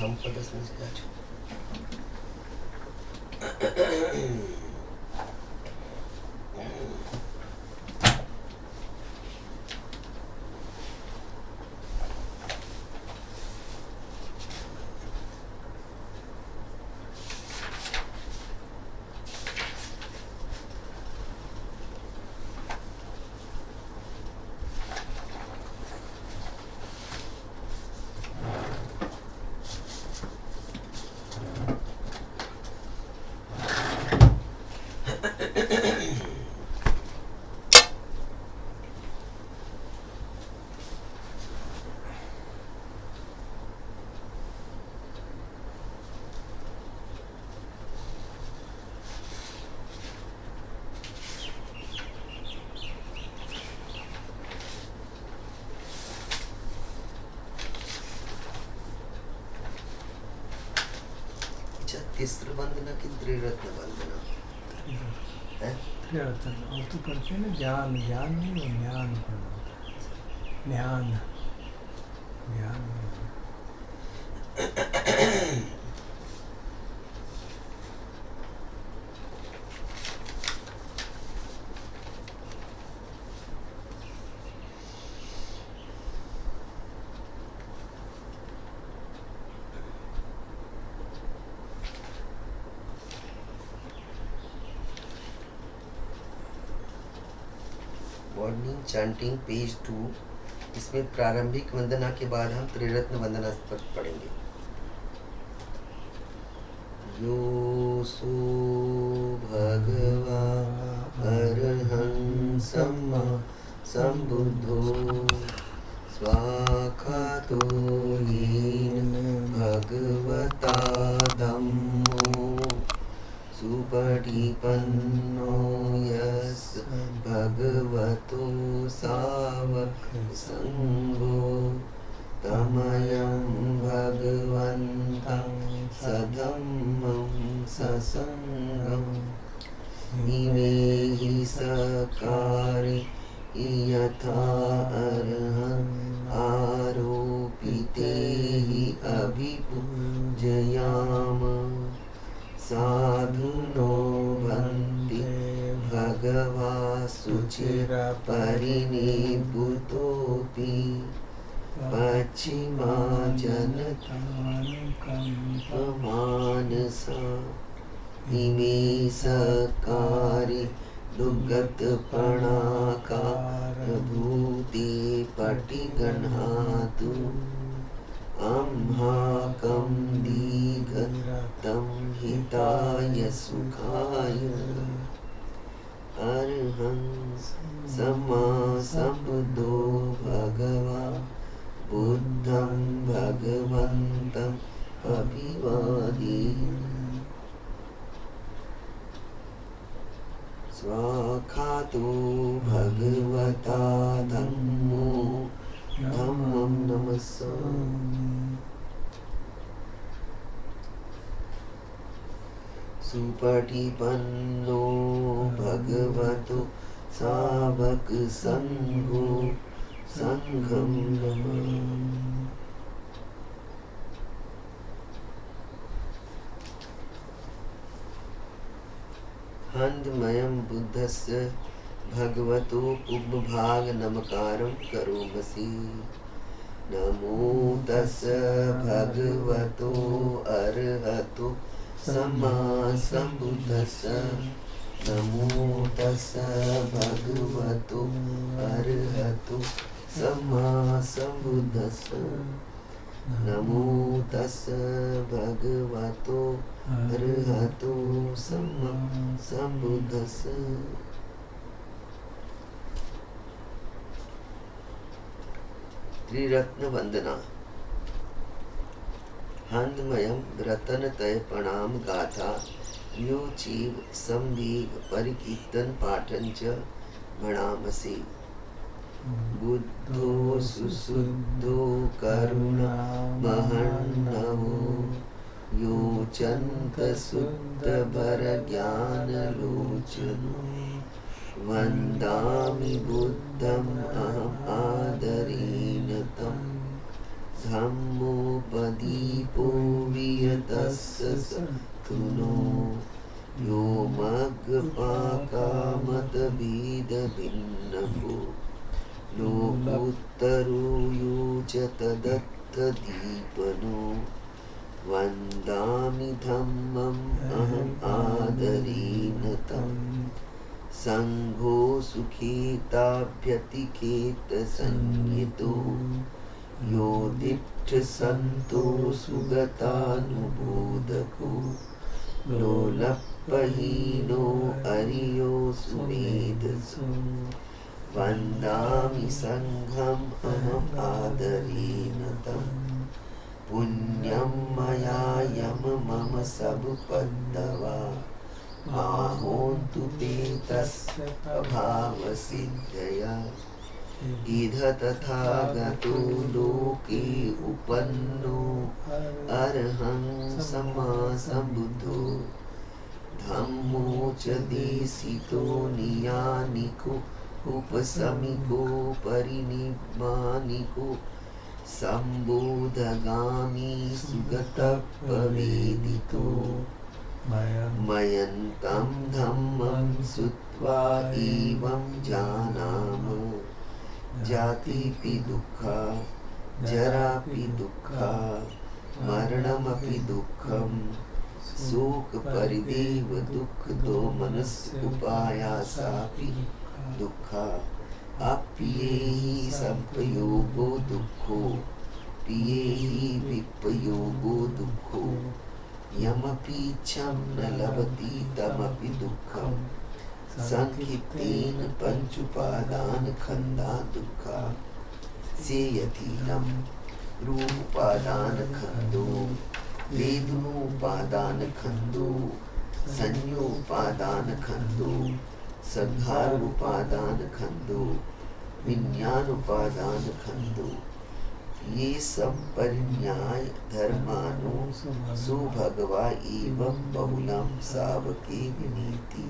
हम पर 10 मिनट का छो तिस्र वंदना की त्रिरत्न वंदना है। त्रिरत्न और तो पढ़ते ना ज्ञान ज्ञान नहीं वो ज्ञान पढ़ना होता है। ज्ञान ज्ञान मॉर्निंग चैंटिंग पेज 2। इसमें प्रारंभिक वंदना के बाद हम त्रिरत्न वंदना पर पढ़ेंगे। यो सो भगवा अरहं सम्मा संबुद्धो स्वाखातो येन भगवता धम्मो सुपटिपन्नो यस्य भगवतो सावक संगो तमयं भगवन्तं सधम्मं ससंगम् इमे हि सकारे यथा अर्हन् आरोपिते हि अभिपूजयाम साधुनो भन्ति भगवा शुचिरपरिनिभूतोऽपि पश्चिमा जनतानुकम्पमानसा इमे सकारि दुर्गतपणाकारभूते पटिगणातु अम्हाकं दीघतं हिताय सुखाय अरहं सम्मा संबुद्धो भगवा बुद्धं भगवन्तम् अभिवादे स्वाखातो भगवता धम्मो धम्मं नमस्सामि सुपटिपन्नो भगवतो सावक संघो संघं नमामि हन्दमयं बुद्धस्य भगवतो पुब्बभाग नमकारं करोमसि नमो तस्य भगवतो अरहतो सम्मा सम्बुद्धस्य नमो तस्य भगवतो अरहतो सम्मा सम्बुद्धस्य नमो तस्य भगवतो अरहतो सम्मा सम्बुद्धस्य। त्रिरत्न वंदना। हंदमयम रतन तय प्रणाम गाथा यो चीव संवीव परिकीर्तन पाठन च भणामसि बुद्धो सुशुद्धो करुणा महन्नवो यो चंत शुद्ध भर ज्ञान लोचनो वंदामि बुद्धम अहम आदरेण तं धम्मोपदीपो वियतस्य सत्तुनो यो मग्गपाकामतभेदभिन्नभो लोकोत्तरो यो च तदत्तदीपनो वन्दामि धम्मम् अहम् आदरेण तम् संघो सुखेताभ्यतिकेत संयतो यो दिट्ठसन्तो सुगतानुबोधको लोलप्पहीनो अरियो सुमेधसो वन्दामि संघम् अहम् आदरेण तम् पुण्यं मया यम मम सब पद्दवा माहोन्तु ते तस्य अभावसिद्धया इध तथागतो लोके उपन्नो अर्हं सम्मा सम्बुद्धो धम्मो च देशितो नियानिको उपसमिको परिनिब्बानिको सम्बोधगामी सुगतपवेदितो मयन्तं धम्मं श्रुत्वा एवं जानाम जातिपि दुःखा जरापि दुःखा मरणमपि दुःखं शोकपरिदेव दुःखदो मनस्य उपायासापि दुःखा अप्येहि संपयोगो दुःखो पियेहि विपयोगो दुःखो यमपीच्छं न लभति तमपि दुःखं संकितेन पंचुपादानखंदा दुःखा सेयतीनं रूपादानखंदो वेदनोपादानखंदो संयोपादानखंदो संघारोपादानखंदो विज्ञानोपादानखंदो ये संपरिन्याय धर्मानो सुभगवा एवं बहुलं सावके विनीति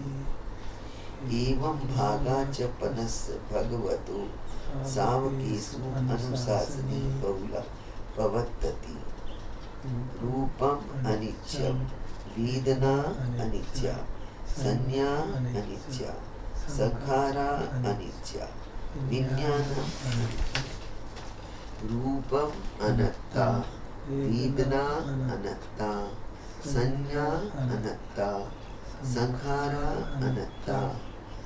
एवं भागा च पनस्य भगवतो सावकेषु अनुशासने बहुला पवत्तति रूपम अनित्यं वेदना अनित्या संज्ञा अनित्या संखारा अनित्या विज्ञानम् अनित्या रूपम अनत्ता वेदना अनत्ता संज्ञा अनत्ता संखारा अनत्ता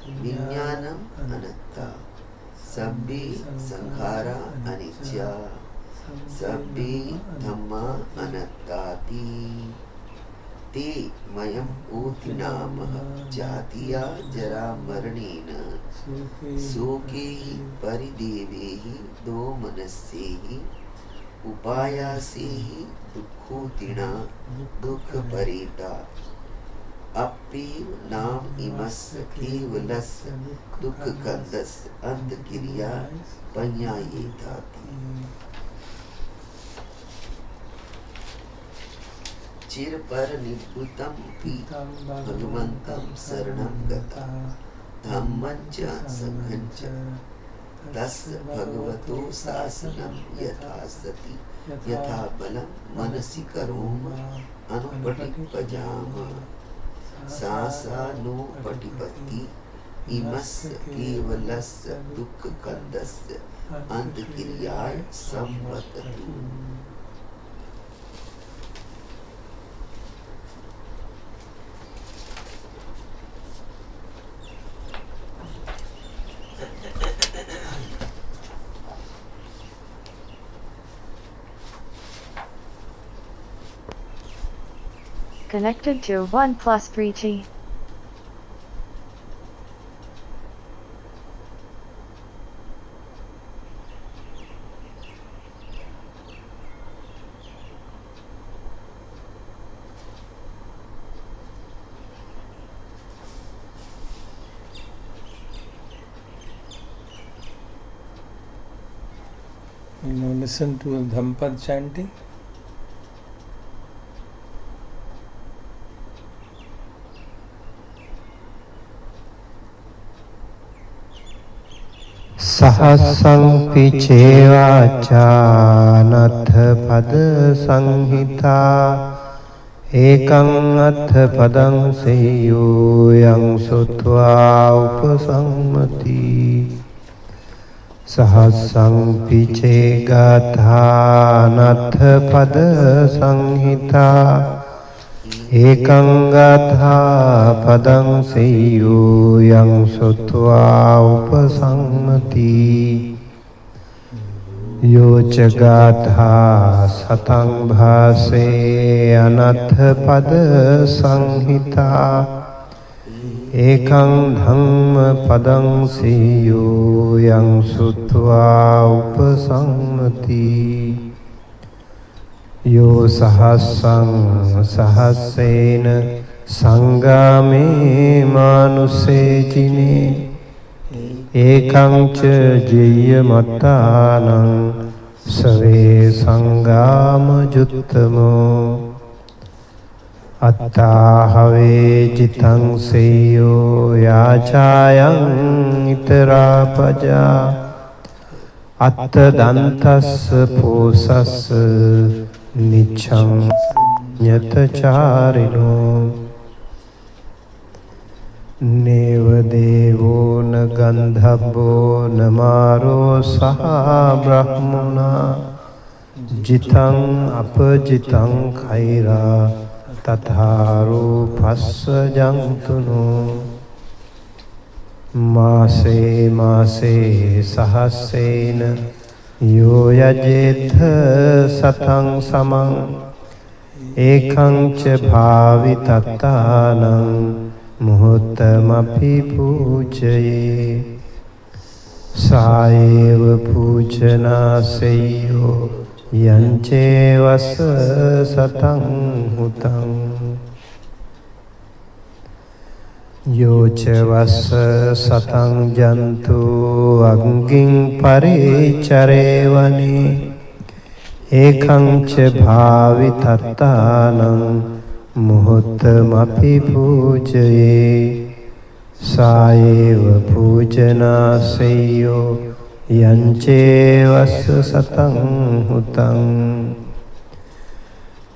विज्ञानम अनत्ता सब्बे संखारा अनित्या सब्बे धम्मा अनत्ताति ते मयम् ओति नामः जातिया जरा मरणेन शोके हि परिदेवे हि दोमनस्ये हि उपायासे हि दुःखोतिना दुःखपरेता अप्येव नाम इमस्य केवलस्य दुःखकन्दस्य अन्तक्रिया पञ्यायेताति चिरपर निभृतं पीतं भगवन्तं शरणं गता धम्मं च संघं च तस्य भगवतो शासनं यथा सति यथा बलं मनसि करोम अनुपटिपजाम सा नो पटिपति इमस्य केवलस्य दुःखकन्दस्य अन्तक्रियाय संवततु Connected to 1+3G. Now listen to Dhampad chanting. සහස්සං පිචේවාචානත්ථ පද සංහිතා ඒකං අත්ථ පදං සේයෝ යං සුත්වා උපසම්මති සහස්සං පිචේ ගාථානත්ථ පද සංහිතා ඒකං ගාථා පදං සේයෝ යං සුත්වා උපසම්මති යෝච ගාථා සතං භාසේ අනත්ථ පද සංහිතා ඒකං ධම්ම පදං සේයෝ යං සුත්වා උපසම්මති යෝ සහස්සං සහස්සේන සංගාමේ මානුසේ ජිනේ ඒකං ච ජීය මත්තානං සවේ සංගාම ජුත්තමෝ අත්තාහවේ ජිතං සේයෝ යාචායං ඉතරාපජා අත්ත දන්තස්ස පෝසස්ස නිච්ඡං ඤතචාරිනෝ නේව දේවෝ න ගන්ධබ්බෝ නමාරෝ සහ බ්‍රහ්මනා ජිතං අපජිතං khairaa තථාරෝ පස්ස ජන්තුනෝ මාසේ මාසේ සහස්සේන යෝ යජේත සතං සමං ඒකං ච භාවිතත්තානං මුහුත්තමපි පූජයේ සායේව පූජනාසෙය්‍යෝ යංචේවස සතං හුතං යෝච වස්ස සතං ජන්තු අග්ගින් පරිචරේවනේ ඒකං ච භාවිතත්තානං මුහුත්තමපි පූජයේ සායේව පූජනාසෙය්‍යෝ යංචේවස්ස සතං හුතං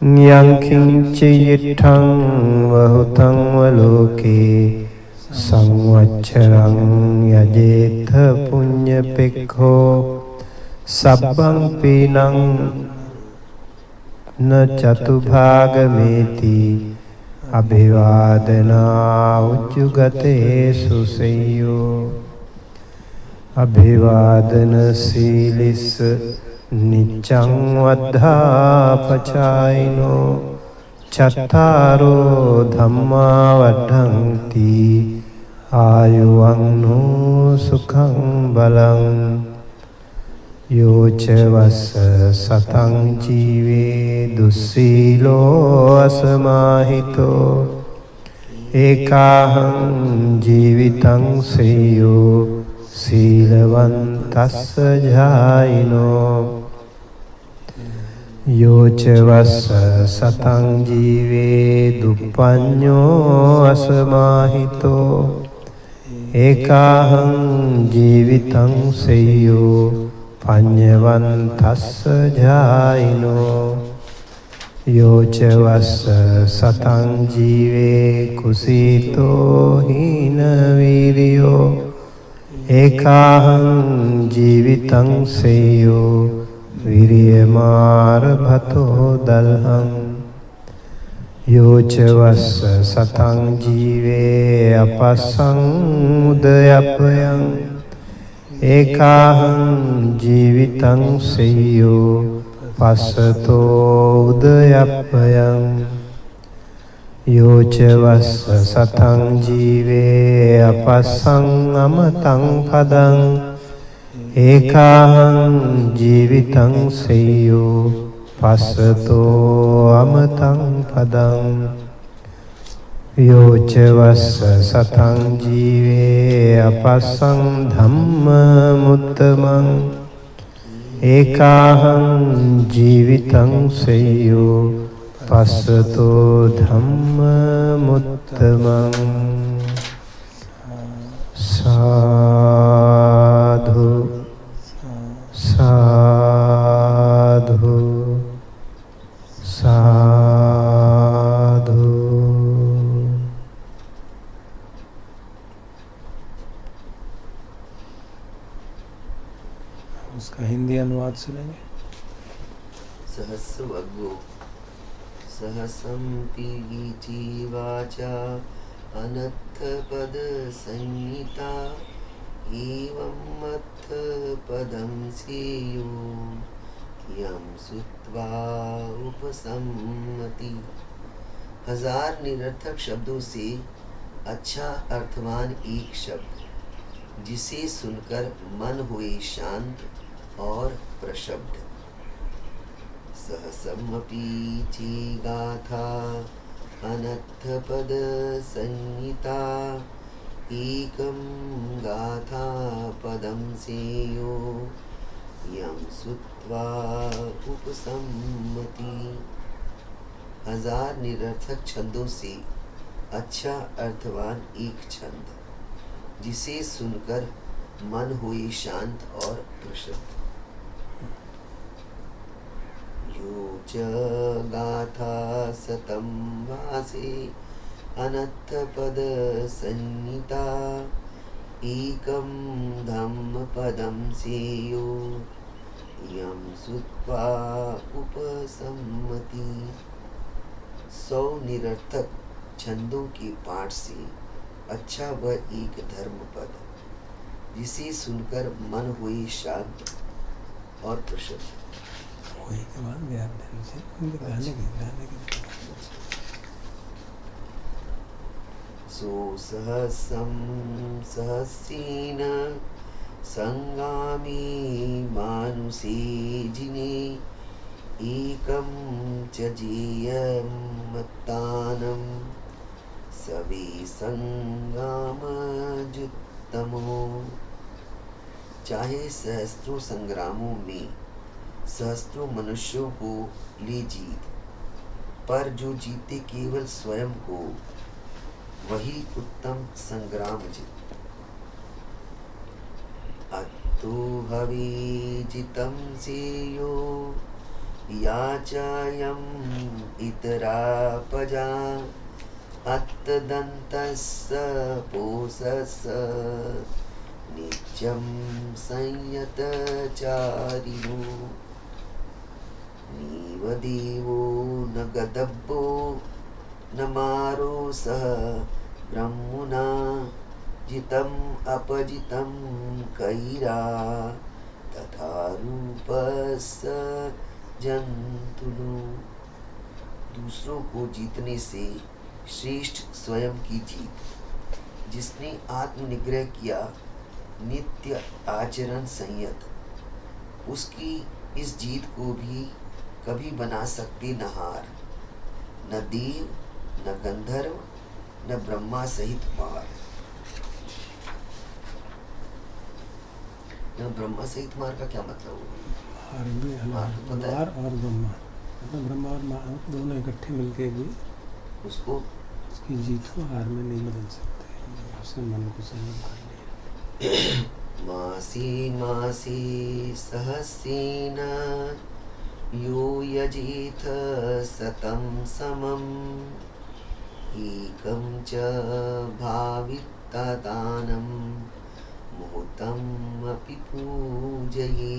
යං කිංච යිත්තං වහුතං වලෝකේ සංවච්ඡරං යජේත පුඤ්ඤ පෙක්ඛෝ සබ්බං පීනං න චතුභාගමේති අභිවාදනා උච්චුගතේ සුසෙය්‍යෝ අභිවාදන සීලිස්ස නිච්ඡං වද්ධාපචායිනෝ චත්තාරෝ ධම්මා වඩ්ඩಂತಿ ආයුවන්නෝ සුඛං බලං යෝච වස්ස සතං ජීවේ දුස්සීලෝ අසමාහිතෝ ඒකාහං ජීවිතං සේයෝ සීලවන්තස්ස ජායිනෝ යෝච වස්ස සතං ජීවේ දුප්පඤ්ඤෝ අසමාහිතෝ ඒකාහං ජීවිතං සේයෝ පඤ්ඤවන්තස්ස ජායිනෝ යෝච වස්ස සතං ජීවේ කුසීතෝ හීන වීරියෝ ඒකාහං ජීවිතං සේයෝ විරියමාරභතෝ දල්හං යෝච වස්ස සතං ජීවේ අපස්සං උදයප්පයං ඒකාහං ජීවිතං සේයෝ පස්සතෝ උදයප්පයං යෝච වස්ස සතං ජීවේ අපස්සං අමතං පදං ඒකාහං ජීවිතං සේයෝ පස්සතෝ අමතං පදං යෝච වස්ස සතං ජීවේ අපස්සං ධම්ම මුත්තමං ඒකාහං ජීවිතං සේයෝ පස්සතෝ ධම්ම මුත්තමං සාධු साधु साधु। उसका हिंदी अनुवाद सुनेंगे। सहस्रवग्गो सहसं पीची वाचा अनथ पद संहिता एवं मथ पदं सेयो यम सुत्वा उपसम्मति। हजार निरर्थक शब्दों से अच्छा अर्थवान एक शब्द जिसे सुनकर मन हुए शांत और प्रशब्द। सहसमपीची गाथा अनथ पद संहिता एकं गाथा पदं सेयो यम सुत्वा उपसम्मति। हजार निरर्थक छंदों से अच्छा अर्थवान एक छंद जिसे सुनकर मन हुए शांत और प्रशस्त। यो च गाथा सतं वासे अनथ पद संहिता एकं धम्म पदं सेयो यम सुत्वा उपसम्मति। 100 निरर्थक छंदों के पाठ से अच्छा वह एक धर्म पद जिसे सुनकर मन हुए शांत और प्रशस्त। वही के बाद ध्यान से गाने के सो सहसं सहस्रेण संगामी मानुषे जिने एकं च जेयमत्तानं सवे संग्रामजुत्तमो। चाहे सहस्त्रों संग्रामों में सहस्त्रों मनुष्यों को ले जीत, पर जो जीते केवल स्वयं को वही उत्तम संग्राम जीत। अत्तो हवे जितं सेयो याचायं इतरापजा अत्तदन्तस्य पोषस्य नित्यं संयतचारिणो। नीव देवो न गदब्बो न मारोसः ब्रह्मणा जितम् अपजितं कैरा तथा रूपस्य जन्तुनो। दूसरों को जीतने से श्रेष्ठ स्वयं की जीत। जिसने आत्मनिग्रह किया नित्य आचरण संयत, उसकी इस जीत को भी कभी बना सकते न हार, न देव न गंधर्व न ब्रह्मा सहित मार। न ब्रह्मा सहित मार का क्या मतलब होगा? मार और ब्रह्मा, मतलब ब्रह्मा और मार दोनों इकट्ठे मिलके भी उसको उसकी जीत को हार में नहीं बदल सकते। उसने मन को संयम कर लिया। मासी मासी सहस्रेण यो यजेथ सतं समम् एकं च भावितदानं मुहूर्तम् अपि पूजये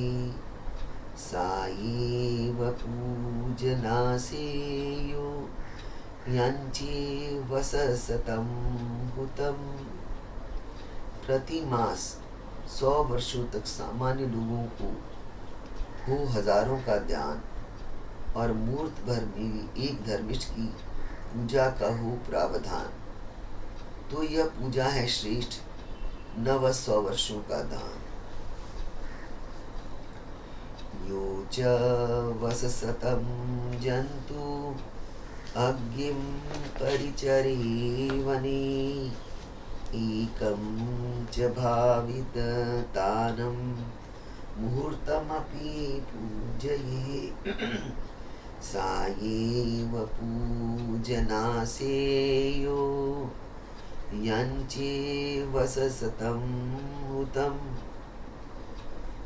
सा एव पूजनासेयो यञ्चे वससतं हुतं। प्रति मास 100 वर्षों तक सामान्य लोगों को हो हजारों का ध्यान और मूर्त भर में एक धर्मिष्ठ की पूजा का हो प्रावधान, तो यह पूजा है श्रेष्ठ न वह 100 वर्षों का दान। यो च वससतं जन्तु अग्निं परिचरे वने एकं च भावितदानं मुहूर्तमपि पूजये सा एव पूजनासेयो यञ्चे वससतं हुतं।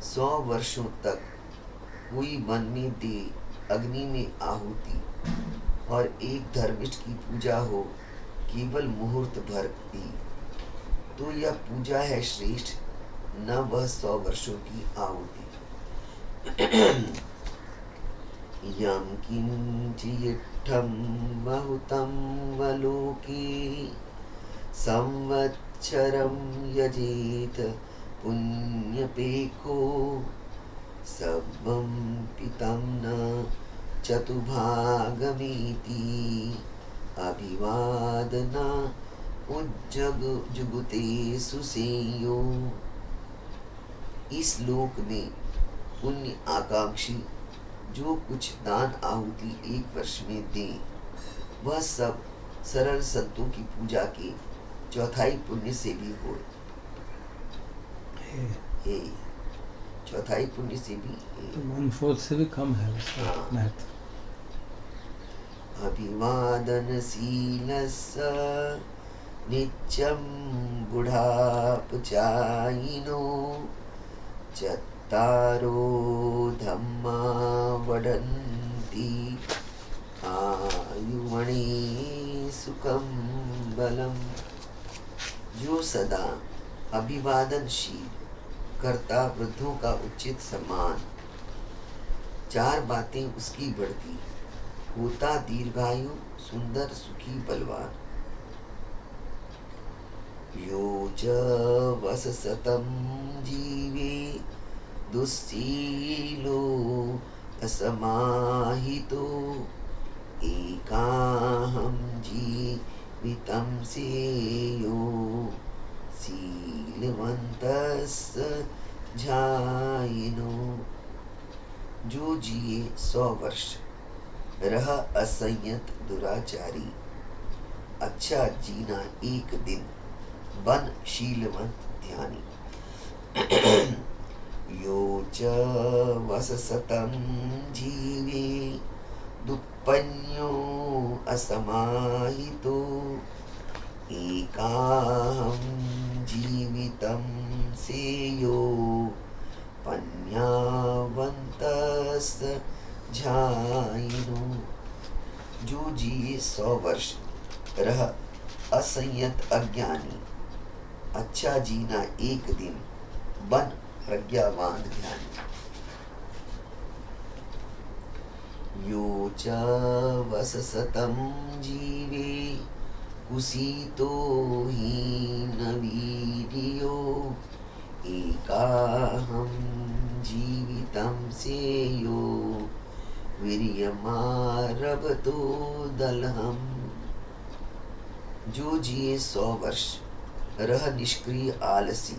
100 वर्षों तक कोई वन में दे अग्नि में आहुति, और एक धर्मिष्ठ की पूजा हो केवल मुहूर्त भर भी, तो यह पूजा है श्रेष्ठ, न वह 100 वर्षों की आहुति। यम किंचियित्थं बहुतं वलोके संवत्सरं यजेत पुण्यपेखो, सर्वं पितं न चतुभागमिति अभिवादना जुगुते सुसेयो। इस लोक में पुण्य आकांक्षी जो कुछ दान आहुति एक वर्ष में दे, वह सब सरल संतों की पूजा के चौथाई पुण्य से भी हो। चौथाई पुण्य से भी तो 1/4 से भी कम है उसका हाँ। महत्व। अभिवादनशीलस्य नित्यं बुढापचायिनो, चत्तारो धम्मा वदन्ति आयुवणे सुखं बलम्। जो सदा अभिवादनशील करता वृद्धों का उचित सम्मान, 4 बातें उसकी बढ़ती, होता दीर्घायु सुंदर सुखी बलवान। यो च वससतं जीवे दुस्सीलो असमाहितो, एकाहं जीवितं सेयो शीलवन्तस्य झायिनो। जो जिए 100 वर्ष, रह असंयत दुराचारी, अच्छा जीना एक दिन, बन शीलवंत ध्यानी। यो च वससतं जीवे दुप्पन्यो असमाहितो, एकाहं जीवितं सेयो पन्यावन्तस्य झायिनो। जो जिए 100 वर्ष, रह असंयत अज्ञानी, अच्छा जीना एक दिन, बन प्रज्ञावान ध्यानी। यो च वससतं जीवे कुसीतो हीनवीर्यो, एकाहं जीवितं सेयो वीर्यमारभतो दलहम्। जो जिए 100 वर्ष, रह निष्क्रिय आलसी,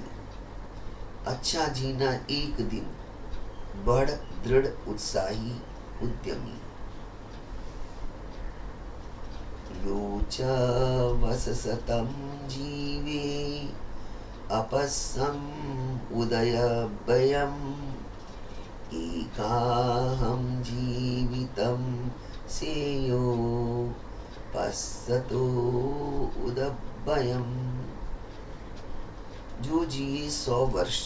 अच्छा जीना एक दिन, बढ़ दृढ़ उत्साही उद्यमी। यो च वससतं जीवे अपस्सम् उदयभयम्, एकाहं जीवितं सेयो पश्यतो उदभयम्। जो जिए 100 वर्ष,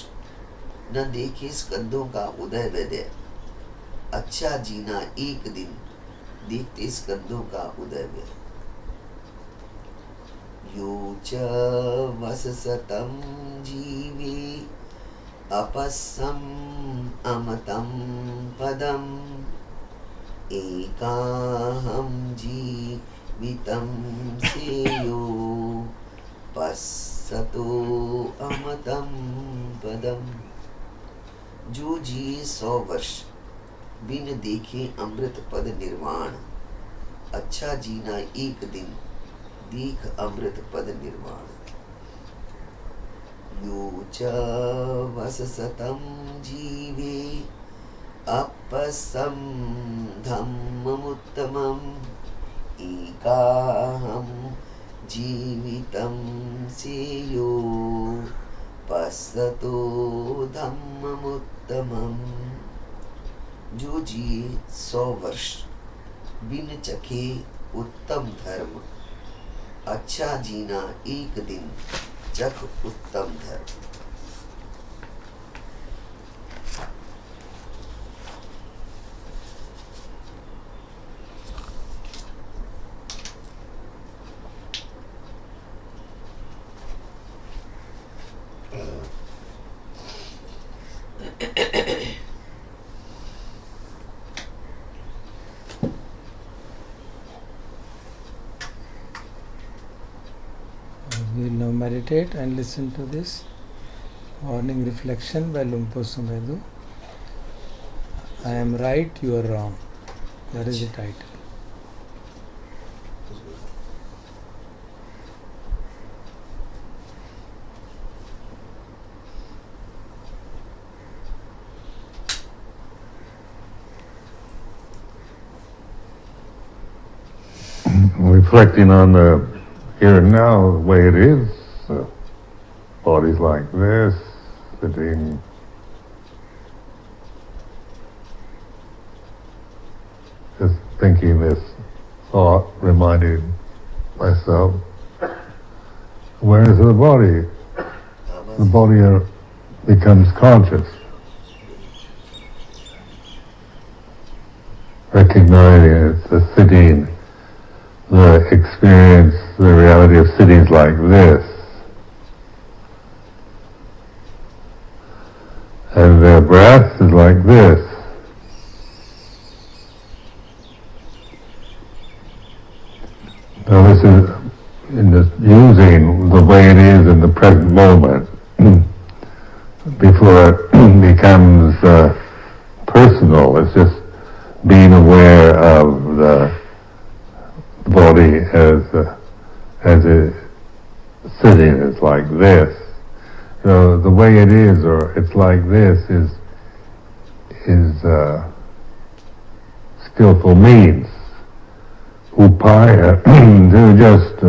न देखे स्कंदों का उदय व्यदय, अच्छा जीना एक दिन, देखते स्कंदों का उदय व्यदय। यो च वससतं जीवे अपस्सम् अमतं पदम्, एकाहं जीवितं सेयो पश्यतो अमतं पदम्। जो जिए 100 वर्ष, बिन देखे अमृत पद निर्वाण, अच्छा जीना एक दिन, देख अमृत पद निर्वाण। यो च वससतं जीवे अपस्सम् धम्ममुत्तमम्, एकाहं जीवितं सेयो पश्यतो धम्ममुत्तमम्। जो जिए 100 वर्ष, बिन चखे उत्तम धर्म, अच्छा जीना एक दिन, चख उत्तम धर्म। meditate and listen to this morning reflection by Lumpo Sumedu. I am right, you are wrong. That is the title. Reflecting on the here and now, the way it is, body's like this, sitting, just thinking this thought, reminding myself, awareness of the body. The body becomes conscious, recognizing it's a sitting, the experience, the reality of sitting is like this. And the breath is like this. Now this is in this using the way it is in the present moment before it becomes personal. It's just being aware of the body as it sitting is like this. So the way it is, or it's like this, is skillful means, upaya, to just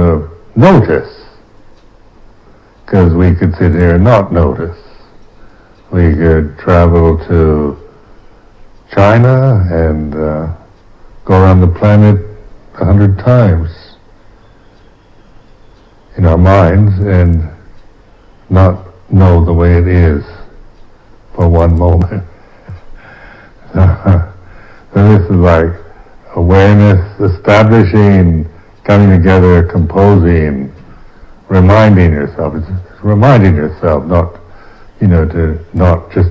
notice. Because we could sit here and not notice. We could travel to China and go around the planet 100 times in our minds and not know the way it is for one moment. So this is like awareness, establishing, coming together, composing, reminding yourself. It's reminding yourself, not, to not just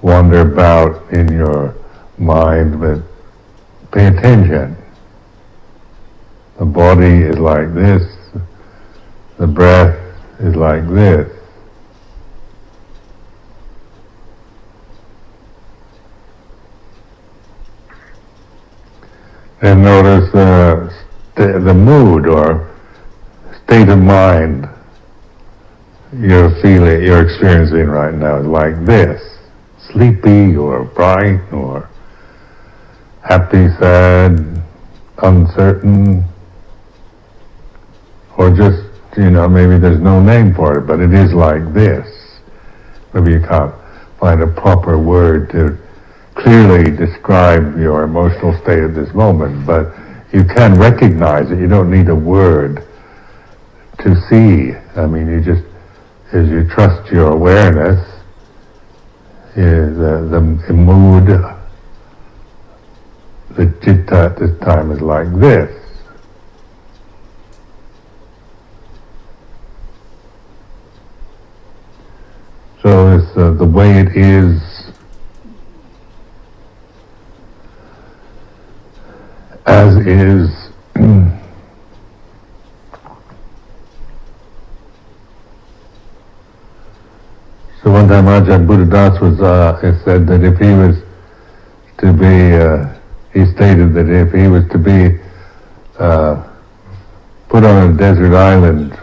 wander about in your mind, but pay attention. The body is like this, the breath is like this. And notice the mood or state of mind you're experiencing right now is like this. Sleepy or bright or happy, sad, uncertain, or just, maybe there's no name for it, but it is like this. Maybe you can't find a proper word to clearly describe your emotional state at this moment, but you can recognize it. You don't need a word to see. You just, as you trust your awareness, the mood, the citta at this time is like this. So it's the way it is as is. So one time Ajahn Buddhadas was, it said that if he was to be, he stated that if he was to be put on a desert island,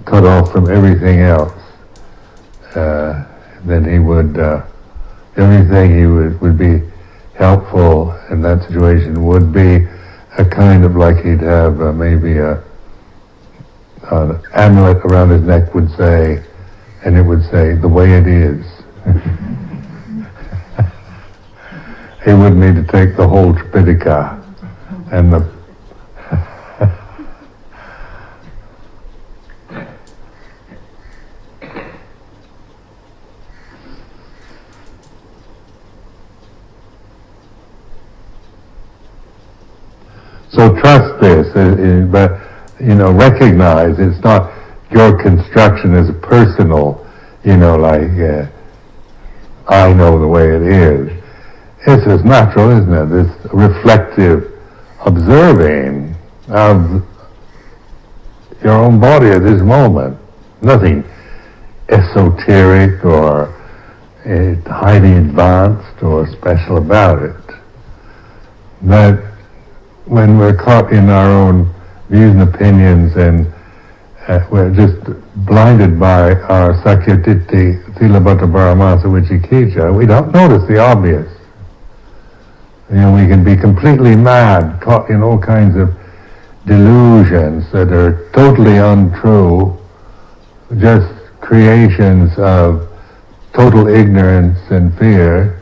cut off from everything else, then he would, everything he would be helpful in that situation would be a kind of like he'd have maybe an amulet around his neck would say, and it would say, the way it is. He wouldn't need to take the whole Tripitaka and the So trust this, but recognize it's not your construction as a personal, like I know the way it is. It's as natural, isn't it? This reflective observing of your own body at this moment. Nothing esoteric or highly advanced or special about it. But when we're caught in our own views and opinions and we're just blinded by our sakyatiti, thilabhata paramasa vicikicca, we don't notice the obvious. We can be completely mad, caught in all kinds of delusions that are totally untrue, just creations of total ignorance and fear,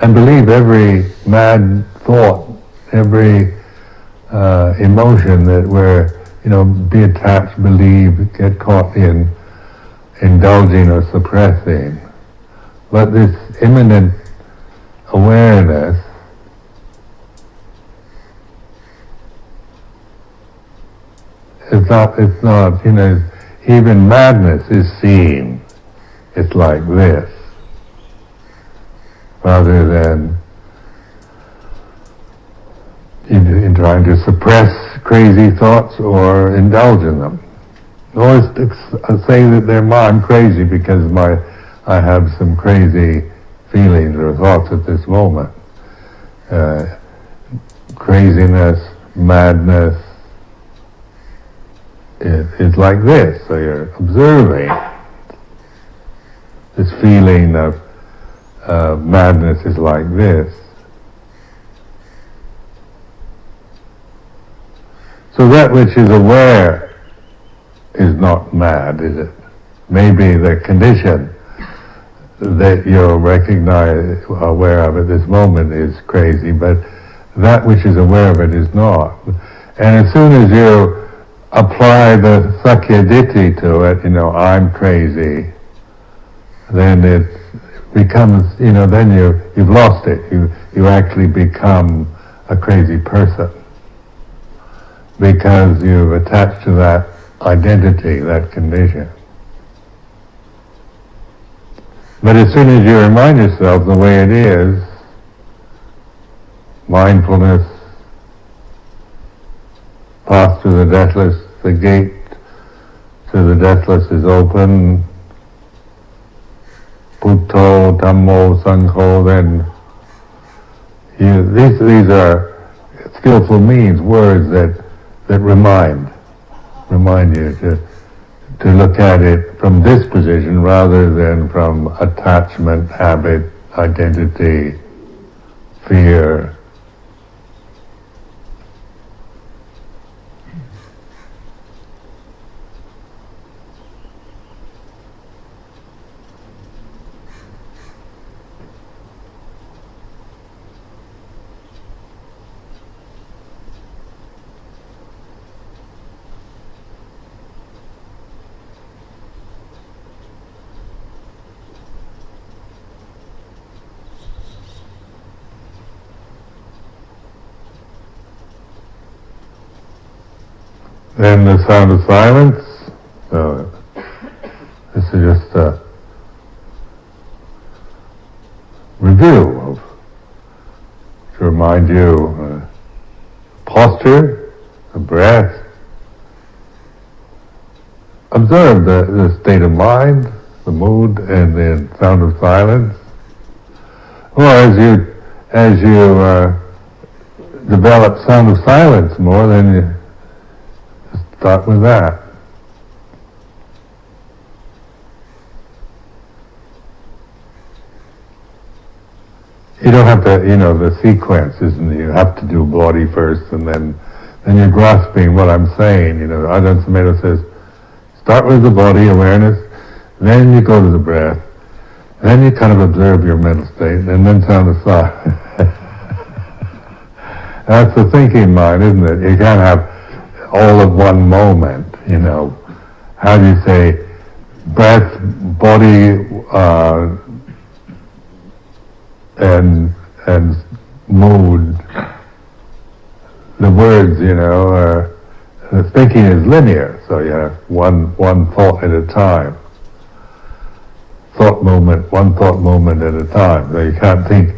and believe every mad thought, every emotion that we're, be attached, believe, get caught in indulging or suppressing. But this immanent awareness it's not, even madness is seen. It's like this, rather than in trying to suppress crazy thoughts or indulge in them. Or say that I'm crazy because I have some crazy feelings or thoughts at this moment. Craziness, madness, is like this. So you're observing this feeling of madness is like this. So that which is aware is not mad, is it? Maybe the condition that you're aware of at this moment is crazy, but that which is aware of it is not. And as soon as you apply the sakyaditi to it, I'm crazy, then it becomes, then you've lost it. You actually become a crazy person because you've attached to that identity, that condition. But as soon as you remind yourself the way it is, mindfulness, path to the deathless, the gate to the deathless is open, Bhutto, Dhammo, Sangho, then these are skillful means, words that remind you to look at it from this position rather than from attachment, habit, identity, fear. Then the sound of silence. So this is just a review to remind you posture, the breath. Observe the state of mind, the mood, and the sound of silence. Or as you develop sound of silence more, then you start with that. You don't have to, the sequence isn't, you have to do body first and then you're grasping what I'm saying. Ajahn Sumedho says, start with the body awareness, then you go to the breath, then you kind of observe your mental state, and then sound of silence. That's the thinking mind, isn't it? You can't have all of one moment, How do you say, breath, body, and mood, the words, the thinking is linear, so you have one thought at a time. One thought moment at a time. So you can't think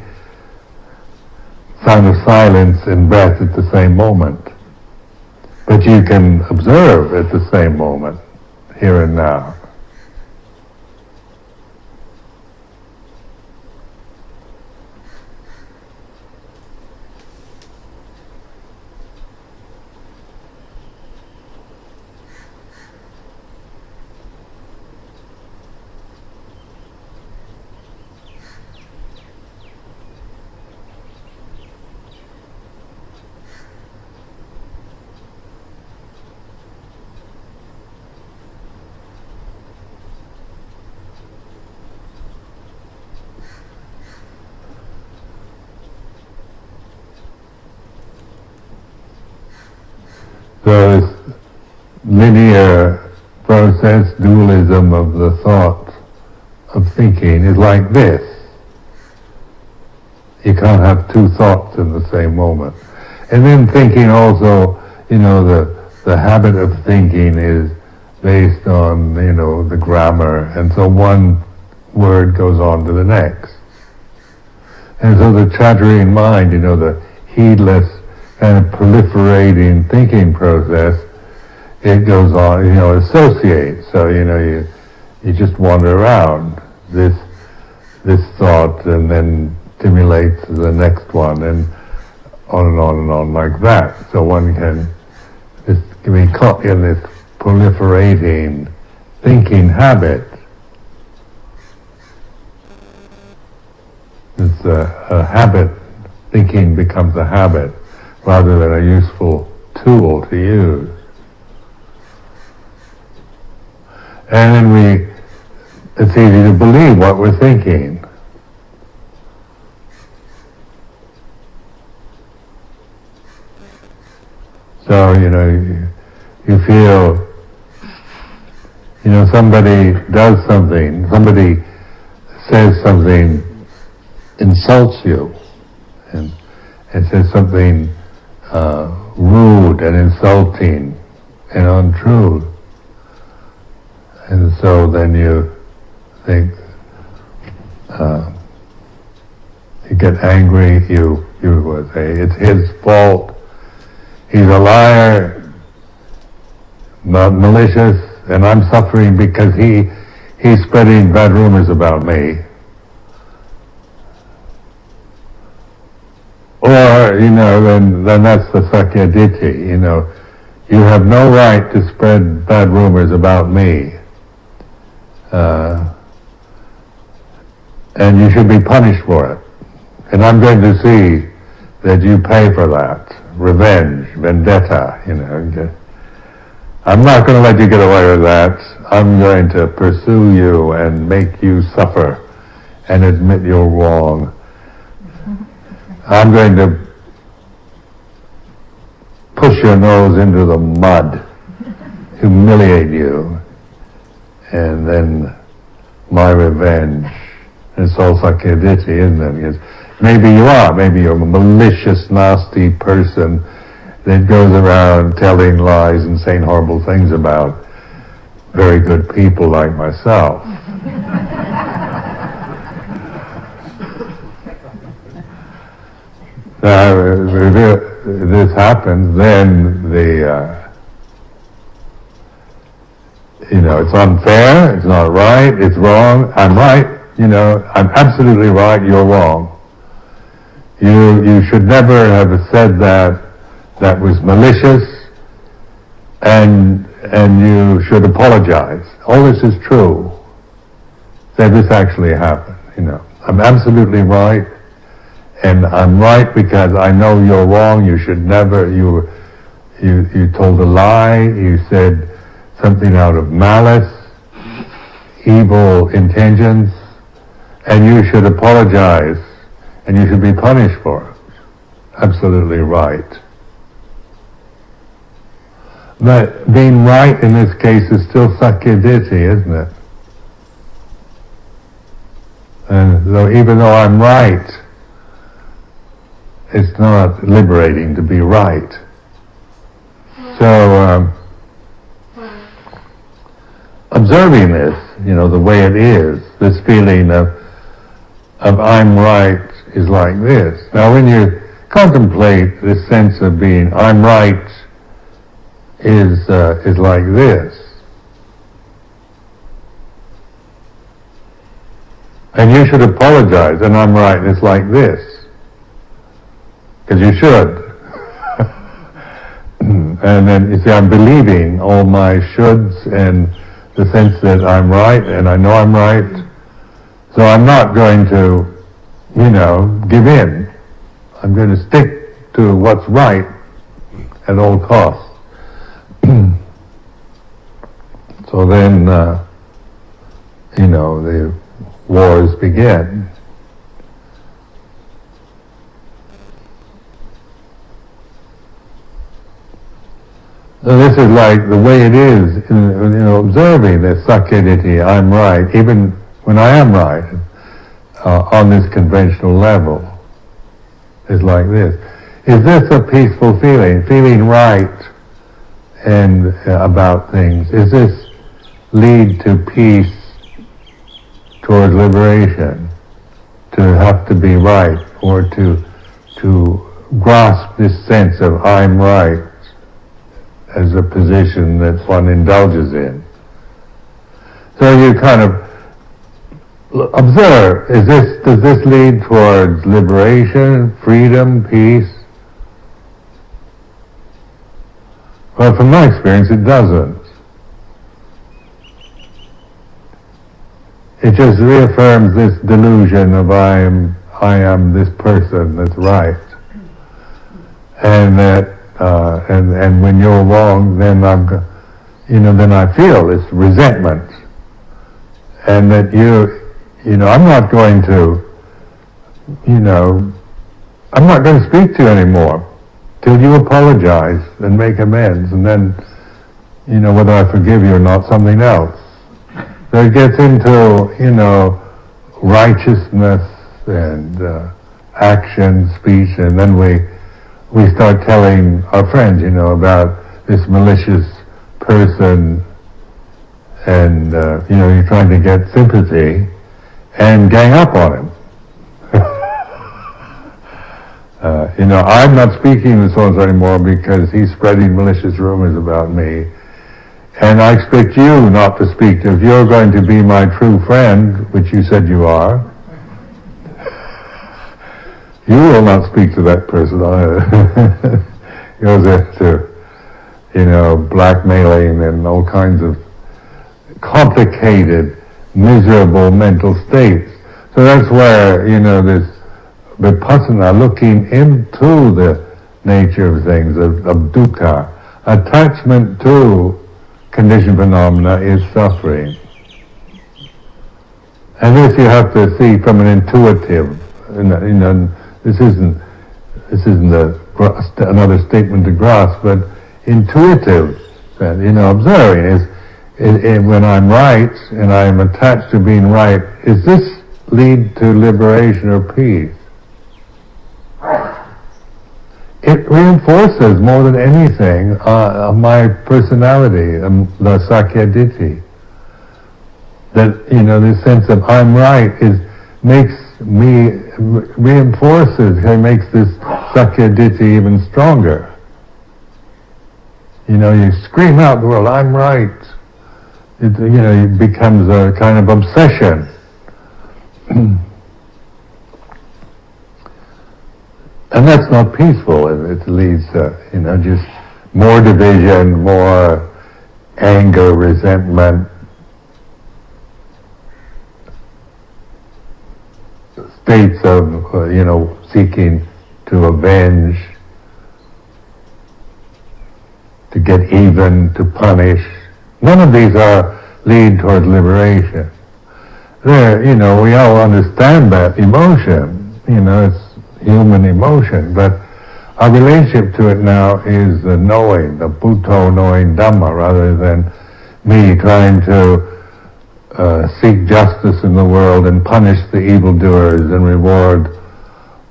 sound of silence and breath at the same moment. but you can observe at the same moment, here and now. So this linear process, dualism of the thought of thinking is like this. You can't have two thoughts in the same moment. And then thinking also, the habit of thinking is based on, the grammar, and so one word goes on to the next. And so the chattering mind, the heedless kind of proliferating thinking process, it goes on, associates. So, you just wander around this thought and then stimulates the next one, and on like that. So one can be caught in this proliferating thinking habit. It's a habit. Thinking becomes a habit rather than a useful tool to use. And then it's easy to believe what we're thinking. So, you feel, somebody does something, somebody says something, insults you, and says something rude and insulting and untrue. And so then you think, you get angry, you would say, it's his fault, he's a liar, not malicious, and I'm suffering because he's spreading bad rumors about me. Or, then that's the Sakya Ditti, you have no right to spread bad rumors about me. And you should be punished for it. And I'm going to see that you pay for that. Revenge, vendetta, I'm not going to let you get away with that. I'm going to pursue you and make you suffer and admit you're wrong. I'm going to push your nose into the mud, humiliate you, and then my revenge. It's all Sakya Ditti, isn't it? Because maybe you're a malicious, nasty person that goes around telling lies and saying horrible things about very good people like myself. Now, if this happens, then it's unfair, it's not right, it's wrong, I'm right, I'm absolutely right, you're wrong. You should never have said that was malicious, and you should apologize. All this is true. Say this actually happened, I'm absolutely right, and I'm right because I know you're wrong. You should never, you told a lie, you said something out of malice, evil intentions, and you should apologize, and you should be punished for it. Absolutely right. But being right in this case is still Sakya Ditti, isn't it? And so even though I'm right, it's not liberating to be right. So observing this, the way it is, this feeling of I'm right is like this. Now when you contemplate this sense of being I'm right is like this. And you should apologize, and I'm right, it's like this. Because you should. And then, you see, I'm believing all my shoulds and the sense that I'm right, and I know I'm right. So I'm not going to, give in. I'm going to stick to what's right at all costs. So then, the wars begin. So this is like the way it is, observing this sakyaditi, I'm right, even when I am right, on this conventional level, is like this. Is this a peaceful feeling? Feeling right and about things? Is this lead to peace, towards liberation? To have to be right, or to grasp this sense of I'm right as a position that one indulges in. So you kind of observe, does this lead towards liberation, freedom, peace? Well, from my experience, it doesn't. It just reaffirms this delusion of I am this person that's right, and that and when you're wrong, then then I feel this resentment, and that I'm not going to, I'm not going to speak to you anymore till you apologize and make amends, and then, whether I forgive you or not, something else. So it gets into, righteousness and action, speech, and then we start telling our friends, about this malicious person, and you're trying to get sympathy and gang up on him. I'm not speaking to so-and-so anymore because he's spreading malicious rumors about me, and I expect you not to speak to. If you're going to be my true friend, which you said you are, you will not speak to that person either. You're there to, blackmailing and all kinds of complicated, miserable mental states. So that's where, this vipassana, looking into the nature of things, of dukkha, attachment to conditioned phenomena is suffering. And this you have to see from an intuitive, this isn't another statement to grasp, but intuitive, observing is when I'm right and I'm attached to being right, is this lead to liberation or peace? It reinforces more than anything my personality, the sakyaditi. That this sense of I'm right reinforces, makes this sakyaditi even stronger. You scream out the world, I'm right. It becomes a kind of obsession. And that's not peaceful. It leads to, just more division, more anger, resentment, states of, seeking to avenge, to get even, to punish. None of these lead towards liberation. We all understand that emotion, it's human emotion, but our relationship to it now is the knowing, the Buddho knowing Dhamma, rather than me trying to seek justice in the world and punish the evildoers and reward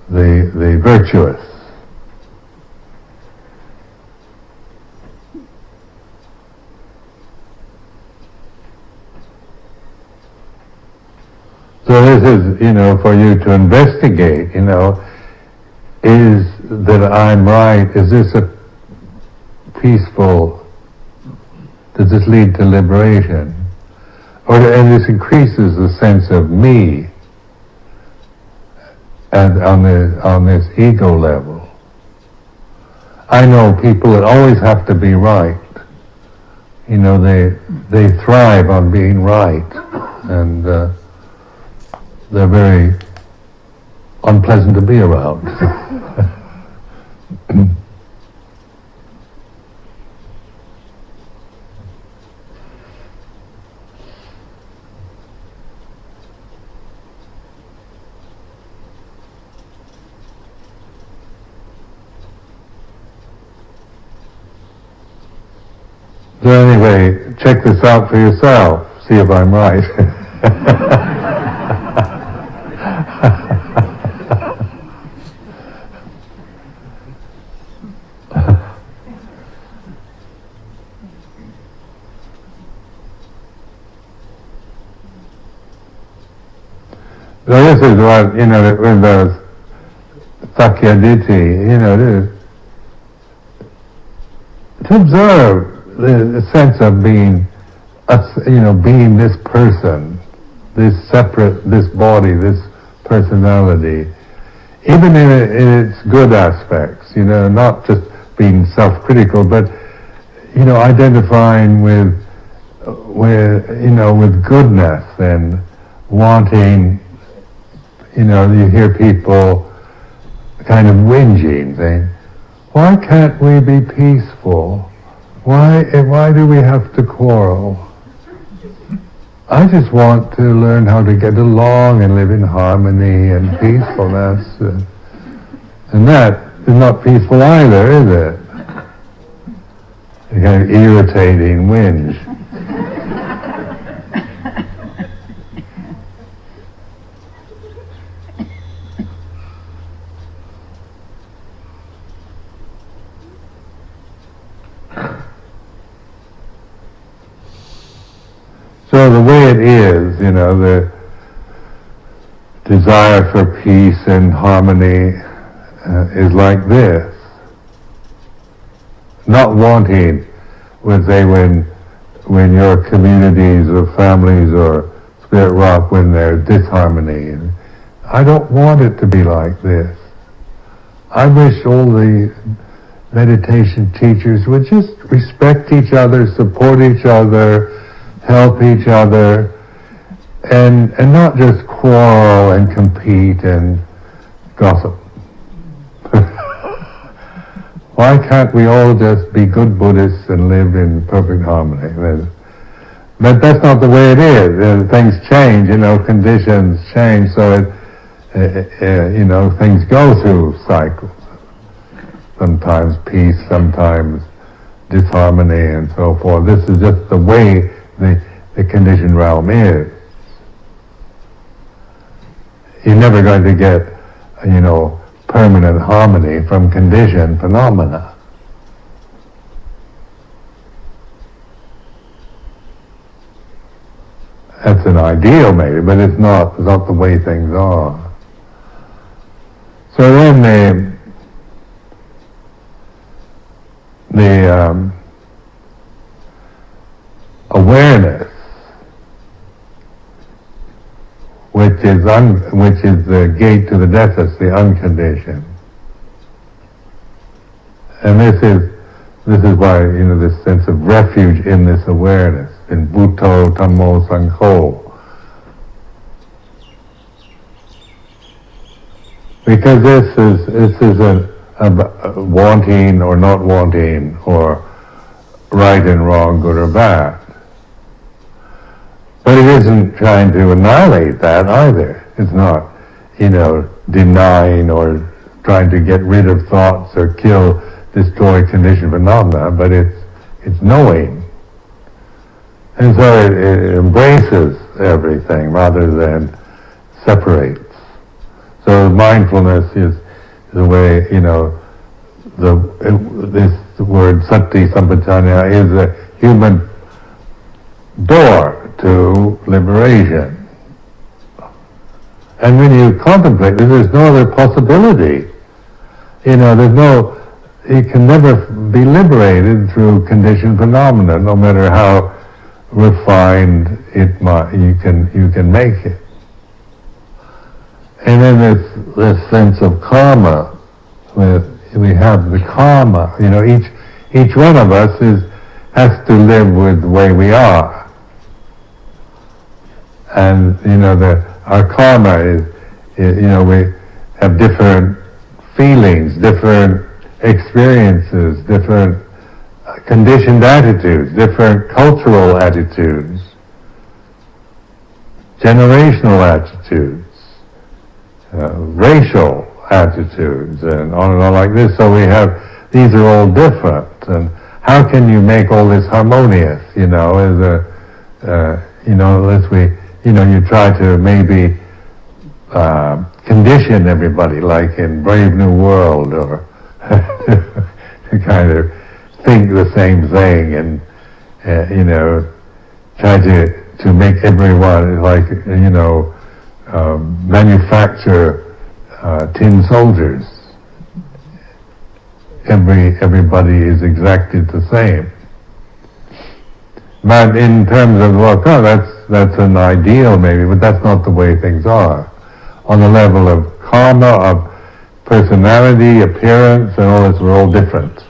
the virtuous. So this is, for you to investigate, is that I'm right, is this a peaceful Does this lead to liberation? And this increases the sense of me and on this ego level. I know people that always have to be right. You know, they thrive on being right, and they're very unpleasant to be around. So anyway, check this out for yourself. See if I'm right. So this is what, you know, with those Sakyaditi, you know, to observe the sense of being, you know, being this person, this separate, this body, this personality, even in its good aspects, you know, not just being self-critical, but, you know, identifying with you know, with goodness and wanting, you know, you hear people kind of whinging, saying, why can't we be peaceful? Why do we have to quarrel? I just want to learn how to get along and live in harmony and peacefulness. And that is not peaceful either, is it? A kind of irritating whinge. So the way it is, you know, the desire for peace and harmony is like this. Not wanting, would say, when your communities or families or spirit rock, when there's disharmony. I don't want it to be like this. I wish all the meditation teachers would just respect each other, support each other, help each other, and not just quarrel and compete and gossip. Why can't we all just be good Buddhists and live in perfect harmony? But that's not the way it is. Things change, you know, conditions change, so you know, things go through cycles. Sometimes peace, sometimes disharmony, and so forth. This is just the way the conditioned realm is. You're never going to get, you know, permanent harmony from conditioned phenomena. That's an ideal maybe, but it's not the way things are. So then the awareness, which is the gate to the deathless, the unconditioned. And this is why, you know, this sense of refuge in this awareness, in Bhutto, Dhammo, Sangho. Because this is a wanting or not wanting, or right and wrong, good or bad. But it isn't trying to annihilate that either. It's not, you know, denying or trying to get rid of thoughts or kill, destroy conditioned phenomena, but it's knowing. And so it embraces everything rather than separates. So mindfulness is the way, you know, this word sati sampajanya is a human door to liberation. And when you contemplate this, there's no other possibility. You know, there's no, it can never be liberated through conditioned phenomena, no matter how refined you can make it. And then this sense of karma, we have the karma. Each one of us has to live with the way we are, and our karma is we have different feelings, different experiences, different conditioned attitudes, different cultural attitudes, generational attitudes, racial attitudes, and on like this. So these are all different, and how can you make all this harmonious? You try to maybe condition everybody, like in Brave New World, or to kind of think the same thing, and try to make everyone manufacture tin soldiers. Everybody is exactly the same. But in terms of that's an ideal maybe, but that's not the way things are. On the level of karma, of personality, appearance, and all this, we're all different.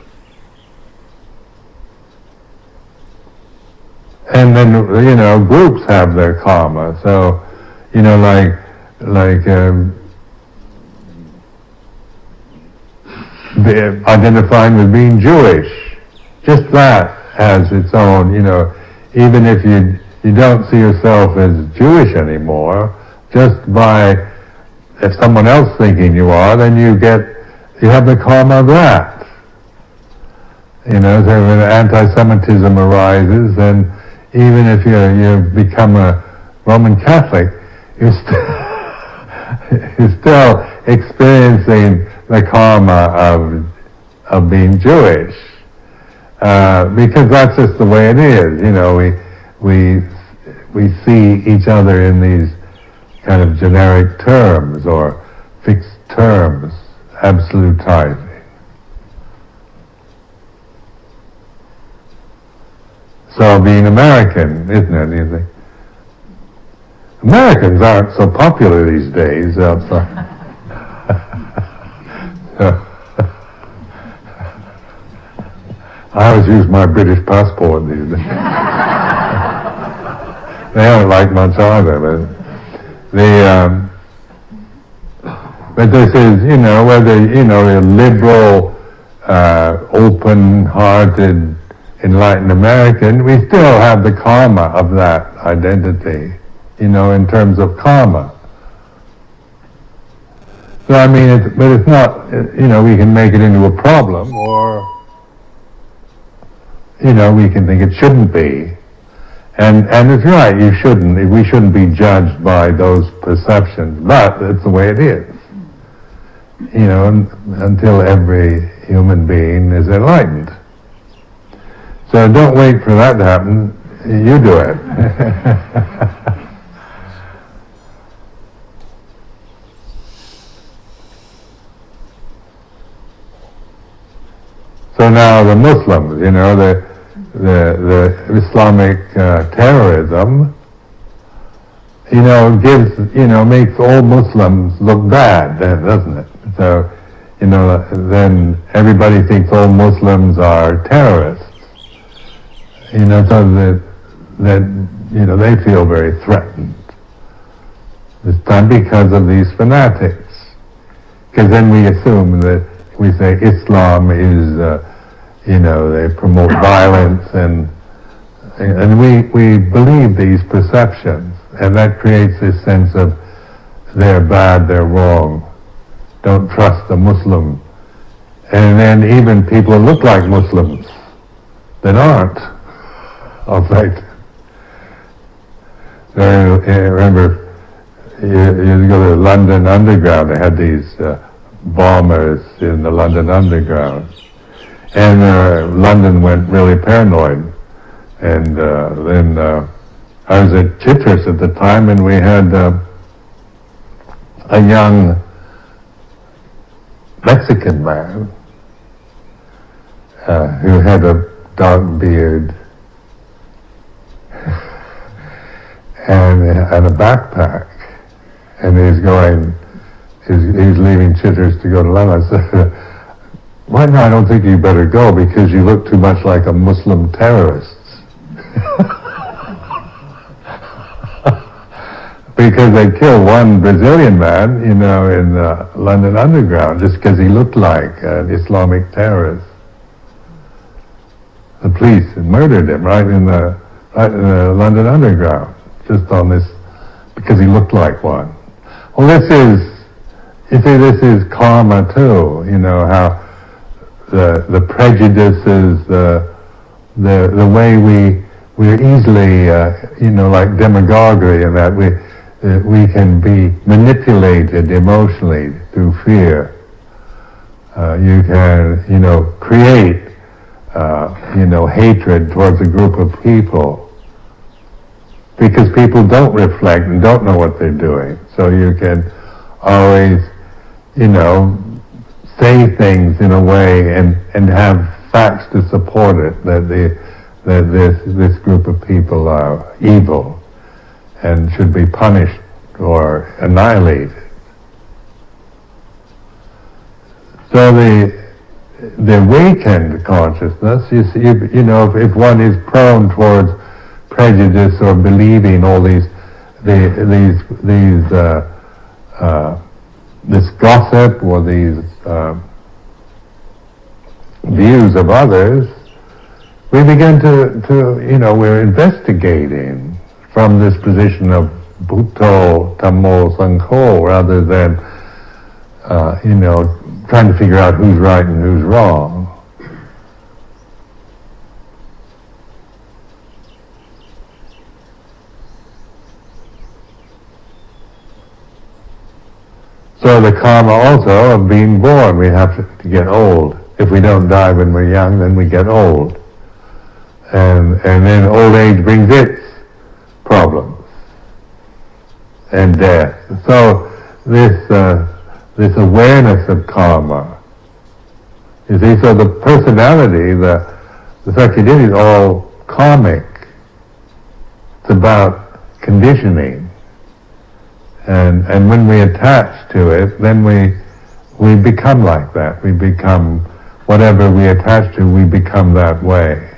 And then groups have their karma. So identifying with being Jewish, just that has its own. Even if you don't see yourself as Jewish anymore, just by if someone else thinking you are, then you have the karma of that. So when anti-Semitism arises, then even if you become a Roman Catholic, you're still experiencing the karma of being Jewish, because that's just the way it is. We see each other in these kind of generic terms or fixed terms, absolutizing. So being American, isn't it? You think? Americans aren't so popular these days. I always use my British passport these days. They don't like much either, but this is, whether a liberal, open-hearted, enlightened American, we still have the karma of that identity, in terms of karma. So but it's not, we can make it into a problem, or we can think it shouldn't be. And it's right, we shouldn't be judged by those perceptions, but it's the way it is. Until every human being is enlightened. So don't wait for that to happen, you do it. So now the Muslims, the Islamic terrorism, makes all Muslims look bad, doesn't it? So, then everybody thinks all Muslims are terrorists. So that they feel very threatened. This time because of these fanatics. Because then we assume that we say Islam is, they promote violence, and we believe these perceptions, and that creates this sense of they're bad, they're wrong, don't trust the Muslim. And then even people who look like Muslims that aren't affected. I remember you go to the London Underground, they had these bombers in the London Underground. And London went really paranoid. And then I was at Chitras at the time, and we had a young Mexican man who had a dark beard and a backpack, and he's leaving Chitters to go to London. I said, "Right now, I don't think you better go because you look too much like a Muslim terrorist." Because they killed one Brazilian man, in London Underground, just because he looked like an Islamic terrorist. The police murdered him right in the London Underground, just on this, because he looked like one. Well, this is karma too. How the prejudices, the way we're easily, like demagoguery, and that we can be manipulated emotionally through fear. You can, create, hatred towards a group of people because people don't reflect and don't know what they're doing. So you can always, say things in a way and have facts to support it that this group of people are evil and should be punished or annihilated. So the awakened consciousness is, if one is prone towards prejudice or believing all this gossip or these views of others, we begin to we're investigating from this position of Bhutto, Tammo, Sangho, rather than, trying to figure out who's right and who's wrong. So the karma also of being born, we have to get old. If we don't die when we're young, then we get old. And then old age brings its problems and death. So this awareness of karma, you see, so the personality, the Sakyadhini is all karmic. It's about conditioning. And when we attach to it, then we become like that. We become, whatever we attach to, we become that way.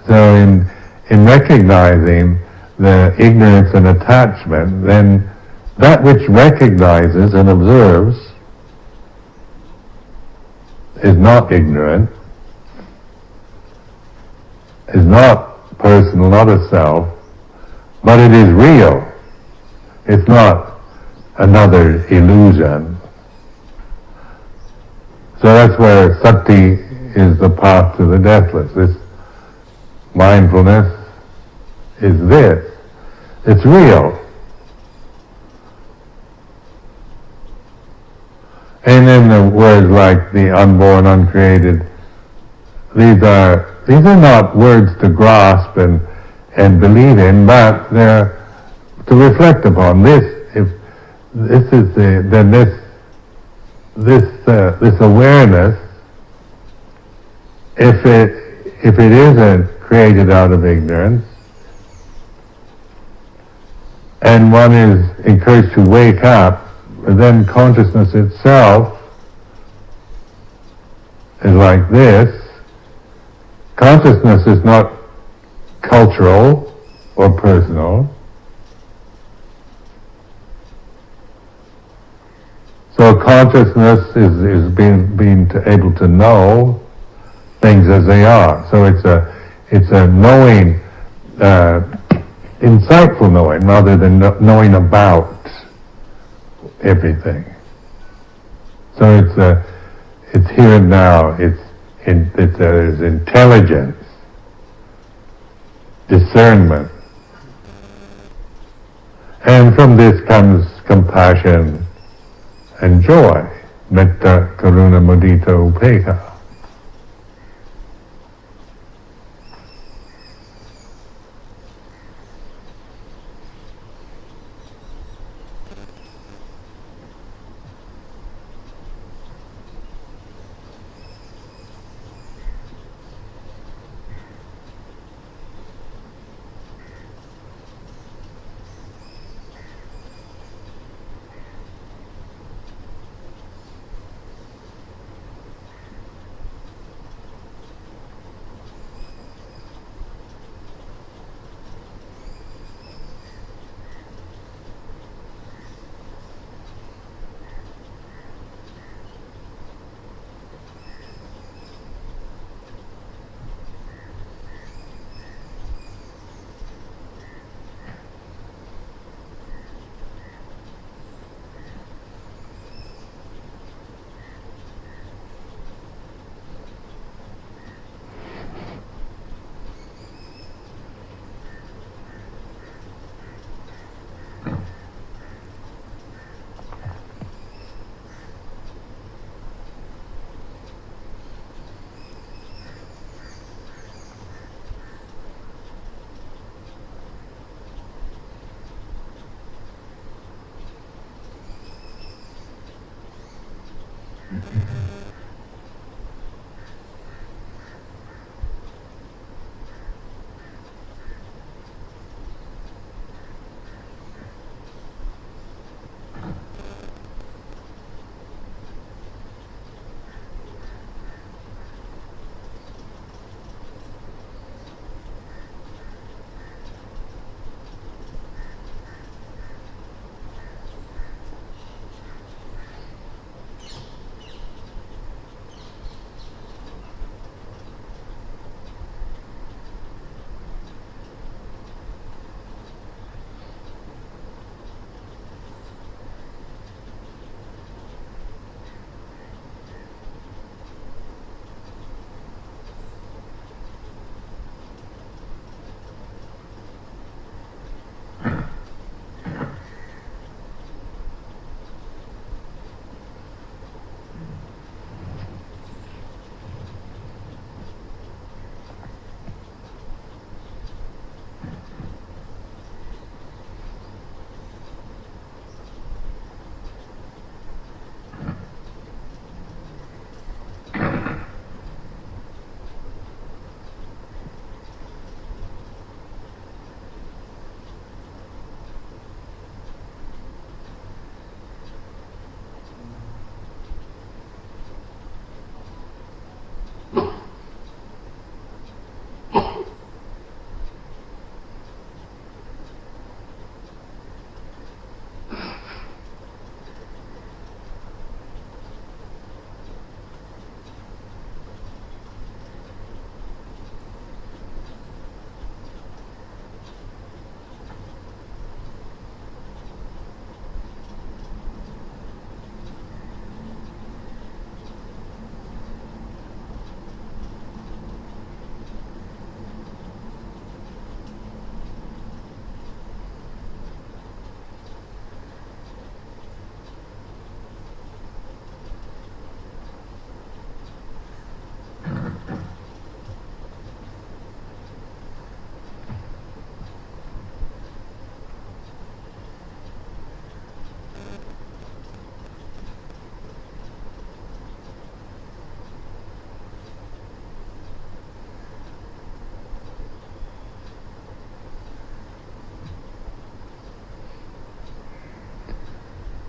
So in recognizing the ignorance and attachment, then that which recognizes and observes is not ignorant, is not personal, not a self, but it is real. It's not another illusion. So that's where sati is the path to the deathless. This mindfulness is this. It's real. And then the words like the unborn, uncreated, these are not words to grasp and believe in, but they're to reflect upon. This awareness, if it isn't created out of ignorance, and one is encouraged to wake up, then consciousness itself is like this. Consciousness is not cultural or personal. So consciousness is being able to know things as they are. So it's a knowing, insightful knowing, rather than knowing about everything. So it's here and now. There's intelligence, discernment, and from this comes compassion and joy, metta, karuna, mudita, upekkha.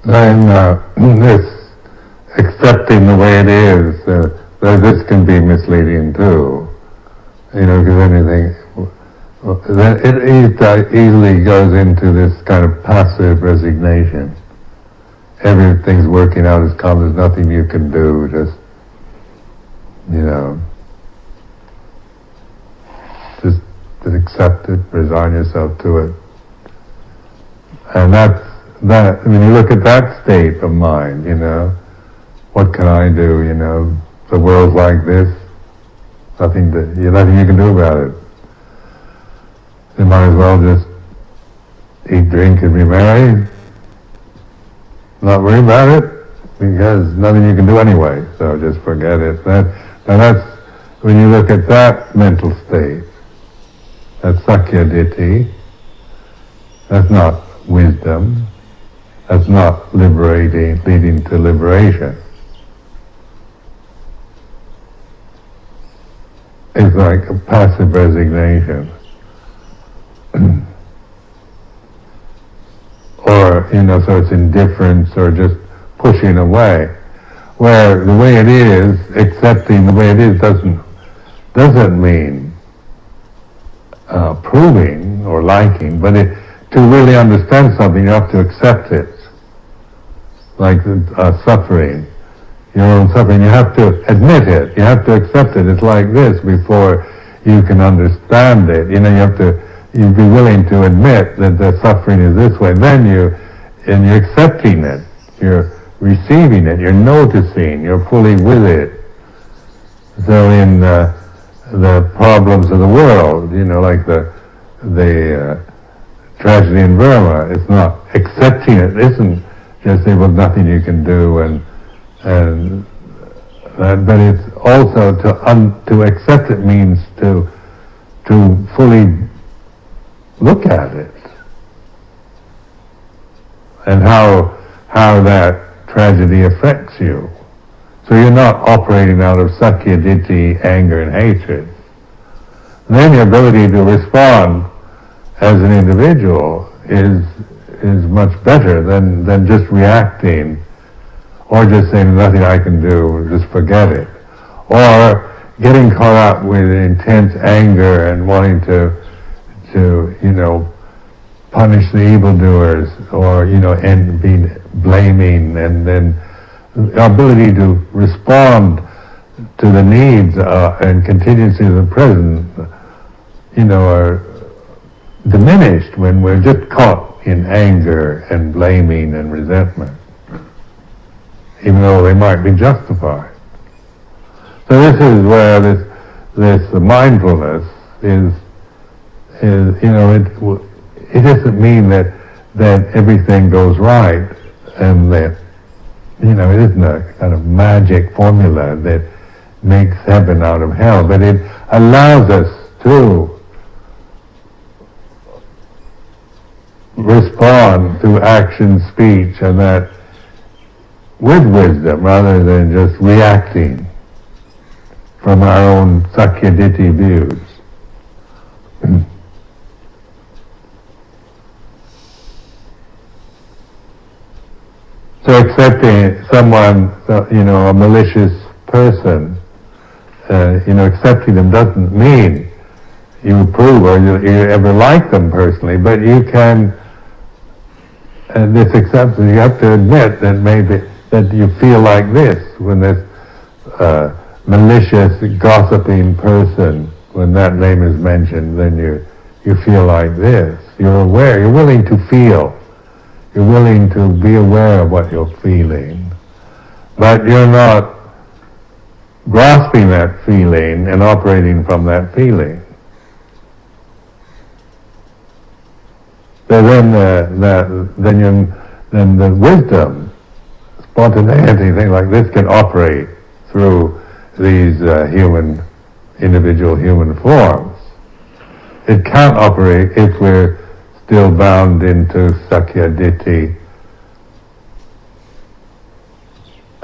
then this accepting the way it is, this can be misleading too. Because anything, then it easily goes into this kind of passive resignation. Everything's working out as calm, there's nothing you can do, just accept it, resign yourself to it. And that, when you look at that state of mind, what can I do, the world's like this, nothing you can do about it. You might as well just eat, drink, and be merry, not worry about it, because nothing you can do anyway, so just forget it. That's, when you look at that mental state, that's Sakya Ditti, that's not wisdom, that's not leading to liberation. It's like a passive resignation. Or, so it's indifference or just pushing away. Where the way it is, accepting the way it is doesn't mean proving or liking, but to really understand something, you have to accept it. Like suffering, your own suffering, you have to admit it, you have to accept it. It's like this before you can understand it. You have to be willing to admit that the suffering is this way. Then you're accepting it, you're receiving it, you're noticing, you're fully with it. So in the problems of the world, like the tragedy in Burma, it's not accepting it. It isn't just saying, well, nothing you can do, but it's also to accept it means to fully look at it and how that tragedy affects you. So you're not operating out of Sakya Ditti, anger and hatred. And then your ability to respond as an individual is much better than just reacting or just saying nothing I can do, just forget it. Or getting caught up with intense anger and wanting to punish the evildoers, or and being blaming, and then the ability to respond to the needs and contingencies of the present, are diminished when we're just caught in anger and blaming and resentment, even though they might be justified. So this is where this mindfulness is it doesn't mean that everything goes right and that it isn't a kind of magic formula that makes heaven out of hell, but it allows us to respond to action, speech, and that with wisdom rather than just reacting from our own Sakya Ditti views. So accepting someone, a malicious person, accepting them doesn't mean you approve or you ever like them personally, but you can, this acceptance, you have to admit that maybe that you feel like this when this malicious, gossiping person, when that name is mentioned, then you feel like this. You're aware, you're willing to feel. You're willing to be aware of what you're feeling. But you're not grasping that feeling and operating from that feeling. So then the wisdom, spontaneity, things like this can operate through these individual human forms. It can't operate if we're still bound into Sakya Ditti,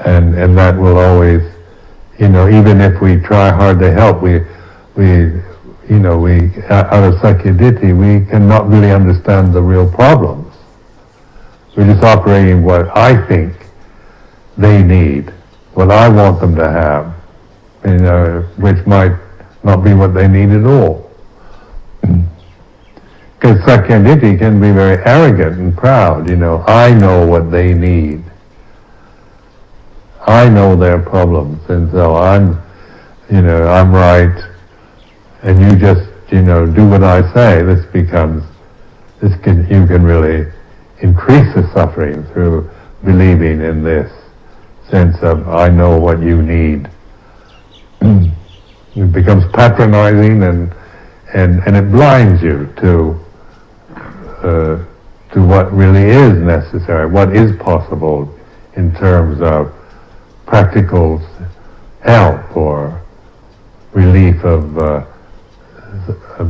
and that will always, even if we try hard to help, we out of Sakya Ditti, we cannot really understand the real problems. We're just operating what I think they need, what I want them to have, which might not be what they need at all. Because Sakyaditi can be very arrogant and proud, I know what they need. I know their problems, and so I'm right, and you just, do what I say. You can really increase the suffering through believing in this sense of, I know what you need. It becomes patronizing and it blinds you to what really is necessary, what is possible in terms of practical help or relief of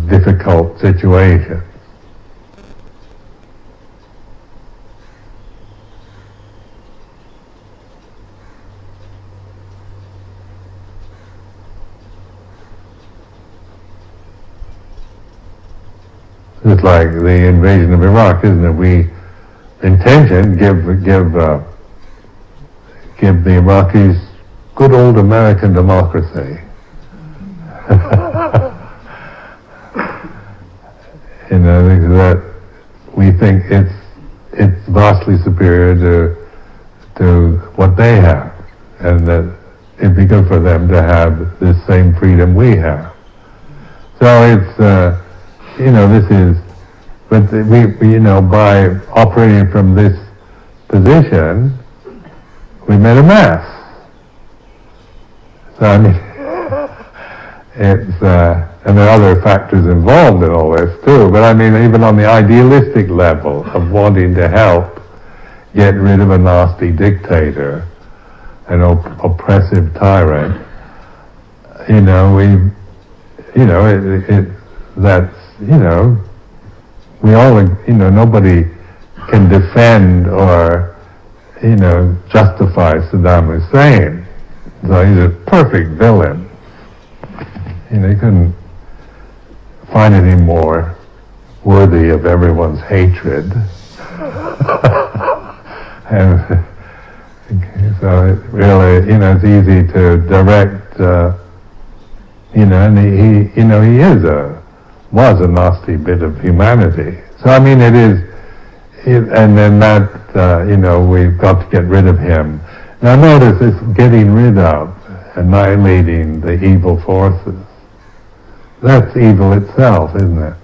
difficult situations. It's like the invasion of Iraq, isn't it? Intention give the Iraqis good old American democracy. That we think it's vastly superior to what they have, and that it'd be good for them to have this same freedom we have. So it's this is, but we by operating from this position, we made a mess. So I mean, it's and there are other factors involved in all this too. But I mean, even on the idealistic level of wanting to help get rid of a nasty dictator, an oppressive tyrant, we all, nobody can defend or, justify Saddam Hussein. So he's a perfect villain. You couldn't find any more worthy of everyone's hatred. And so it really, it's easy to direct, and he was a nasty bit of humanity. So I mean, and then that, we've got to get rid of him. Now notice it's getting rid of, annihilating the evil forces. That's evil itself, isn't it?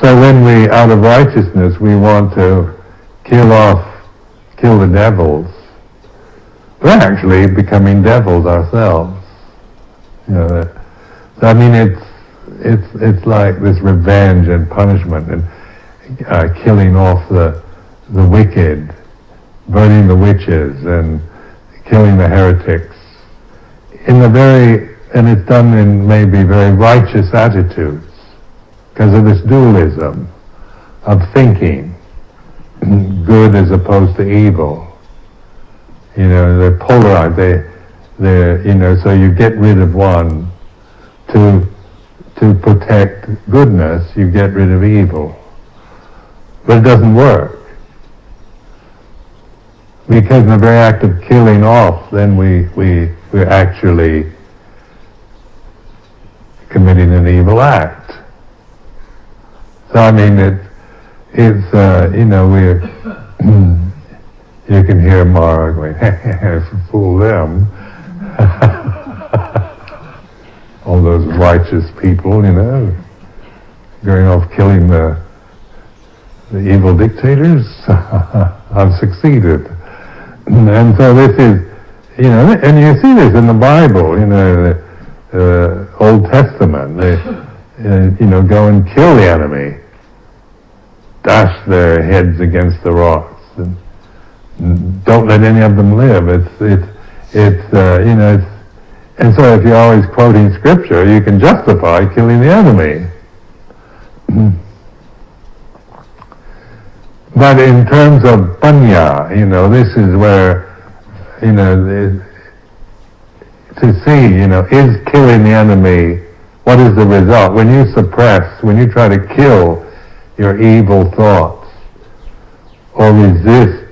So when we, out of righteousness, we want to kill the devils, we're actually becoming devils ourselves. So I mean, it's like this revenge and punishment and killing off the wicked, burning the witches and killing the heretics. And it's done in maybe very righteous attitudes because of this dualism of thinking, good as opposed to evil. They're polarized. They're so you get rid of one to protect goodness, you get rid of evil. But it doesn't work. Because in the very act of killing off, then we're actually committing an evil act. So I mean, it's we're you can hear Mara going, fool them. All those righteous people, going off killing the evil dictators. I've succeeded. And so this is, and you see this in the Bible, the Old Testament. They, go and kill the enemy, dash their heads against the rocks, and don't let any of them live. And so if you're always quoting scripture, you can justify killing the enemy. But in terms of panya, this is where, to see, is killing the enemy what is the result? When you suppress, when you try to kill your evil thoughts, or resist,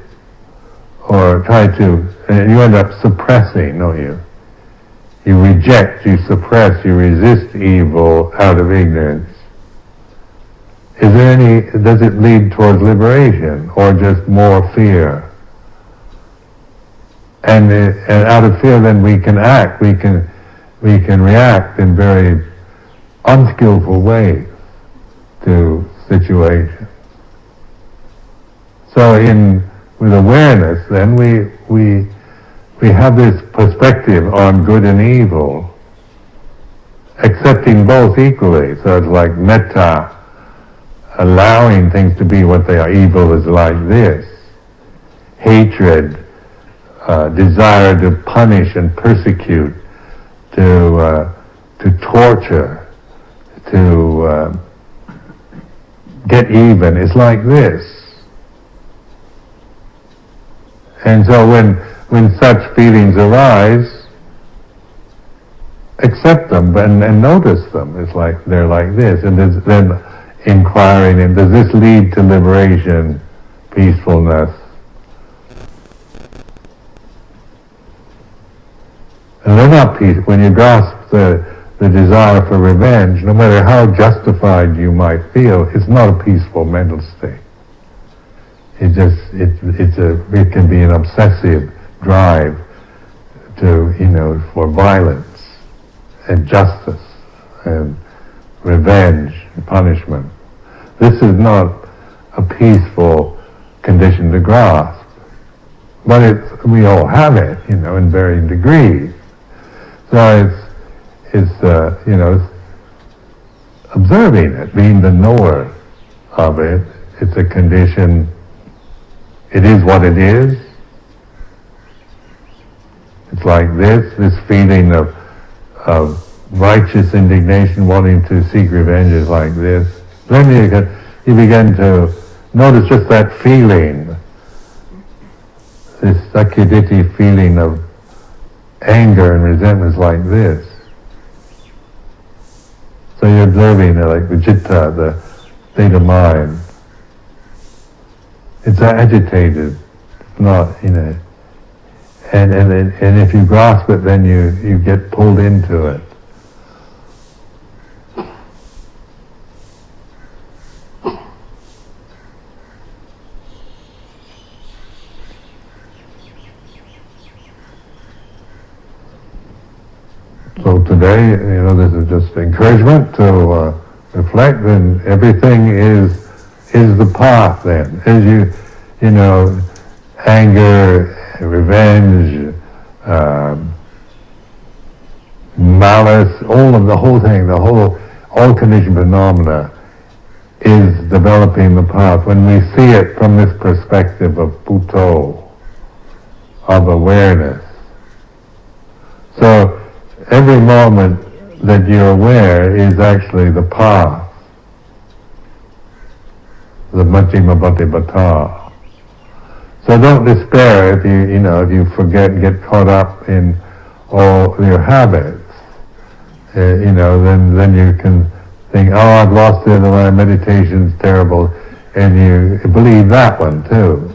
or try to, and you end up suppressing, don't you? You reject, you suppress, you resist evil out of ignorance. Does it lead towards liberation, or just more fear? And out of fear, then we can act, we can react in very unskillful ways to situations. So with awareness, then we have this perspective on good and evil, accepting both equally. So it's like metta, allowing things to be what they are. Evil is like this. Hatred, desire to punish and persecute, to torture, to get even is like this. And so when such feelings arise, accept them and notice them. It's like they're like this, and then inquiring in, does this lead to liberation, peacefulness? And they're not peaceful. When you grasp the desire for revenge, no matter how justified you might feel, it's not a peaceful mental state. It can be an obsessive drive for violence and justice and revenge and punishment. This is not a peaceful condition to grasp, but we all have it, in varying degrees. So it's observing it, being the knower of it. It's a condition. It is what it is. It's like this feeling of righteous indignation, wanting to seek revenge is like this. Then you begin to notice just that feeling, this sakyaditi feeling of anger and resentment is like this. So you're observing like the citta, the state of mind. It's agitated, it's not, and if you grasp it, then you get pulled into it. So today, this is just encouragement to reflect, and everything is the path then. As anger, revenge, malice, the whole thing, all conditioned phenomena is developing the path. When we see it from this perspective of Buddho, of awareness. So every moment that you're aware is actually the path, the Majjhima Patipata. So don't despair if you forget and get caught up in all your habits. Then you can think, I've lost it, my meditation's terrible, and you believe that one too.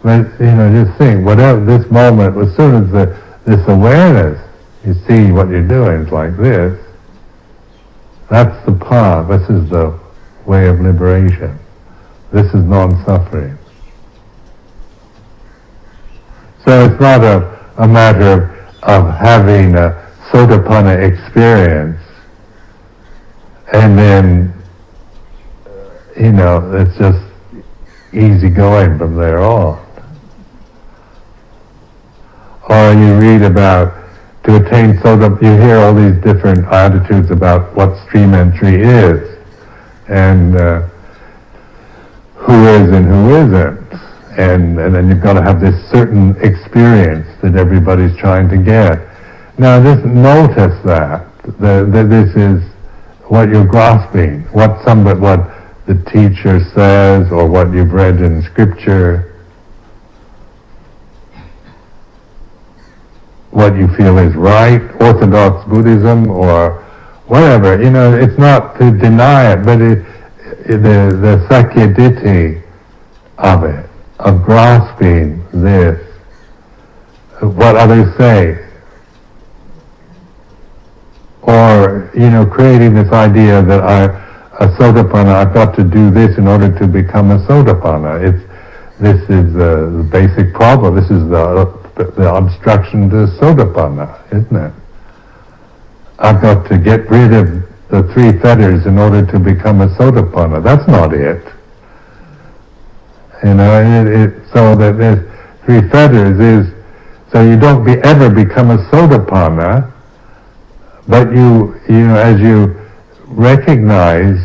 But just think, whatever this moment, as soon as this awareness, you see what you're doing, it's like this. That's the path. This is the way of liberation. This is non-suffering. So it's not a matter of having a sotapanna experience and then, it's just easy going from there on. Or you read about, to attain sota, you hear all these different attitudes about what stream entry is, and who is and who isn't. And then you've got to have this certain experience that everybody's trying to get. Now, just notice that this is what you're grasping, what the teacher says, or what you've read in scripture, what you feel is right, Orthodox Buddhism, or whatever, it's not to deny it, but the sakyaditi of it, of grasping this, what others say, or, creating this idea that a Sotapanna, I've got to do this in order to become a Sotapanna. This is the basic problem. This is the obstruction to Sotapanna, isn't it? I've got to get rid of the 3 fetters in order to become a Sotapanna. That's not it. So that there's 3 fetters is, so you don't ever become a Sotapanna, but as you recognize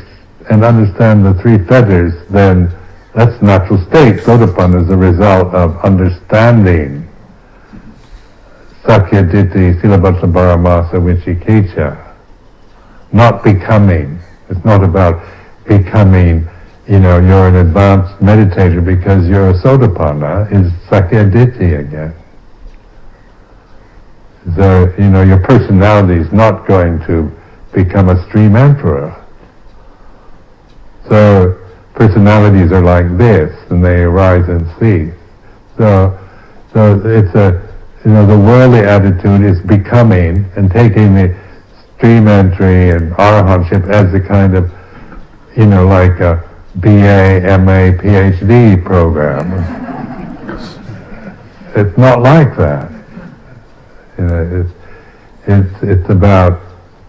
and understand the 3 fetters, then that's natural state. Sotapanna is a result of understanding Sakyaditi, Silabhasa Paramasa, Vichikecha, not becoming. It's not about becoming, you're an advanced meditator because you're a Sotapanna, is Sakyaditi again. So, your personality is not going to become a stream emperor. So, personalities are like this, and they arise and cease. So it's the worldly attitude is becoming and taking the stream entry and arahantship as a kind of, like a BA, MA, PhD program. It's not like that. It's about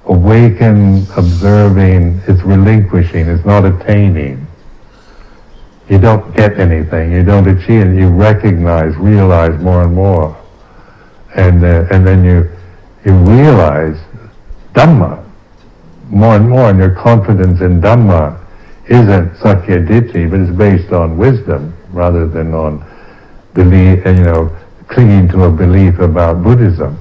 awaken, observing, it's relinquishing, it's not attaining. You don't get anything, you don't achieve it, you realize more and more. And then you realize Dhamma more and more, and your confidence in Dhamma isn't Sakyaditi, but it's based on wisdom rather than on belief, clinging to a belief about Buddhism.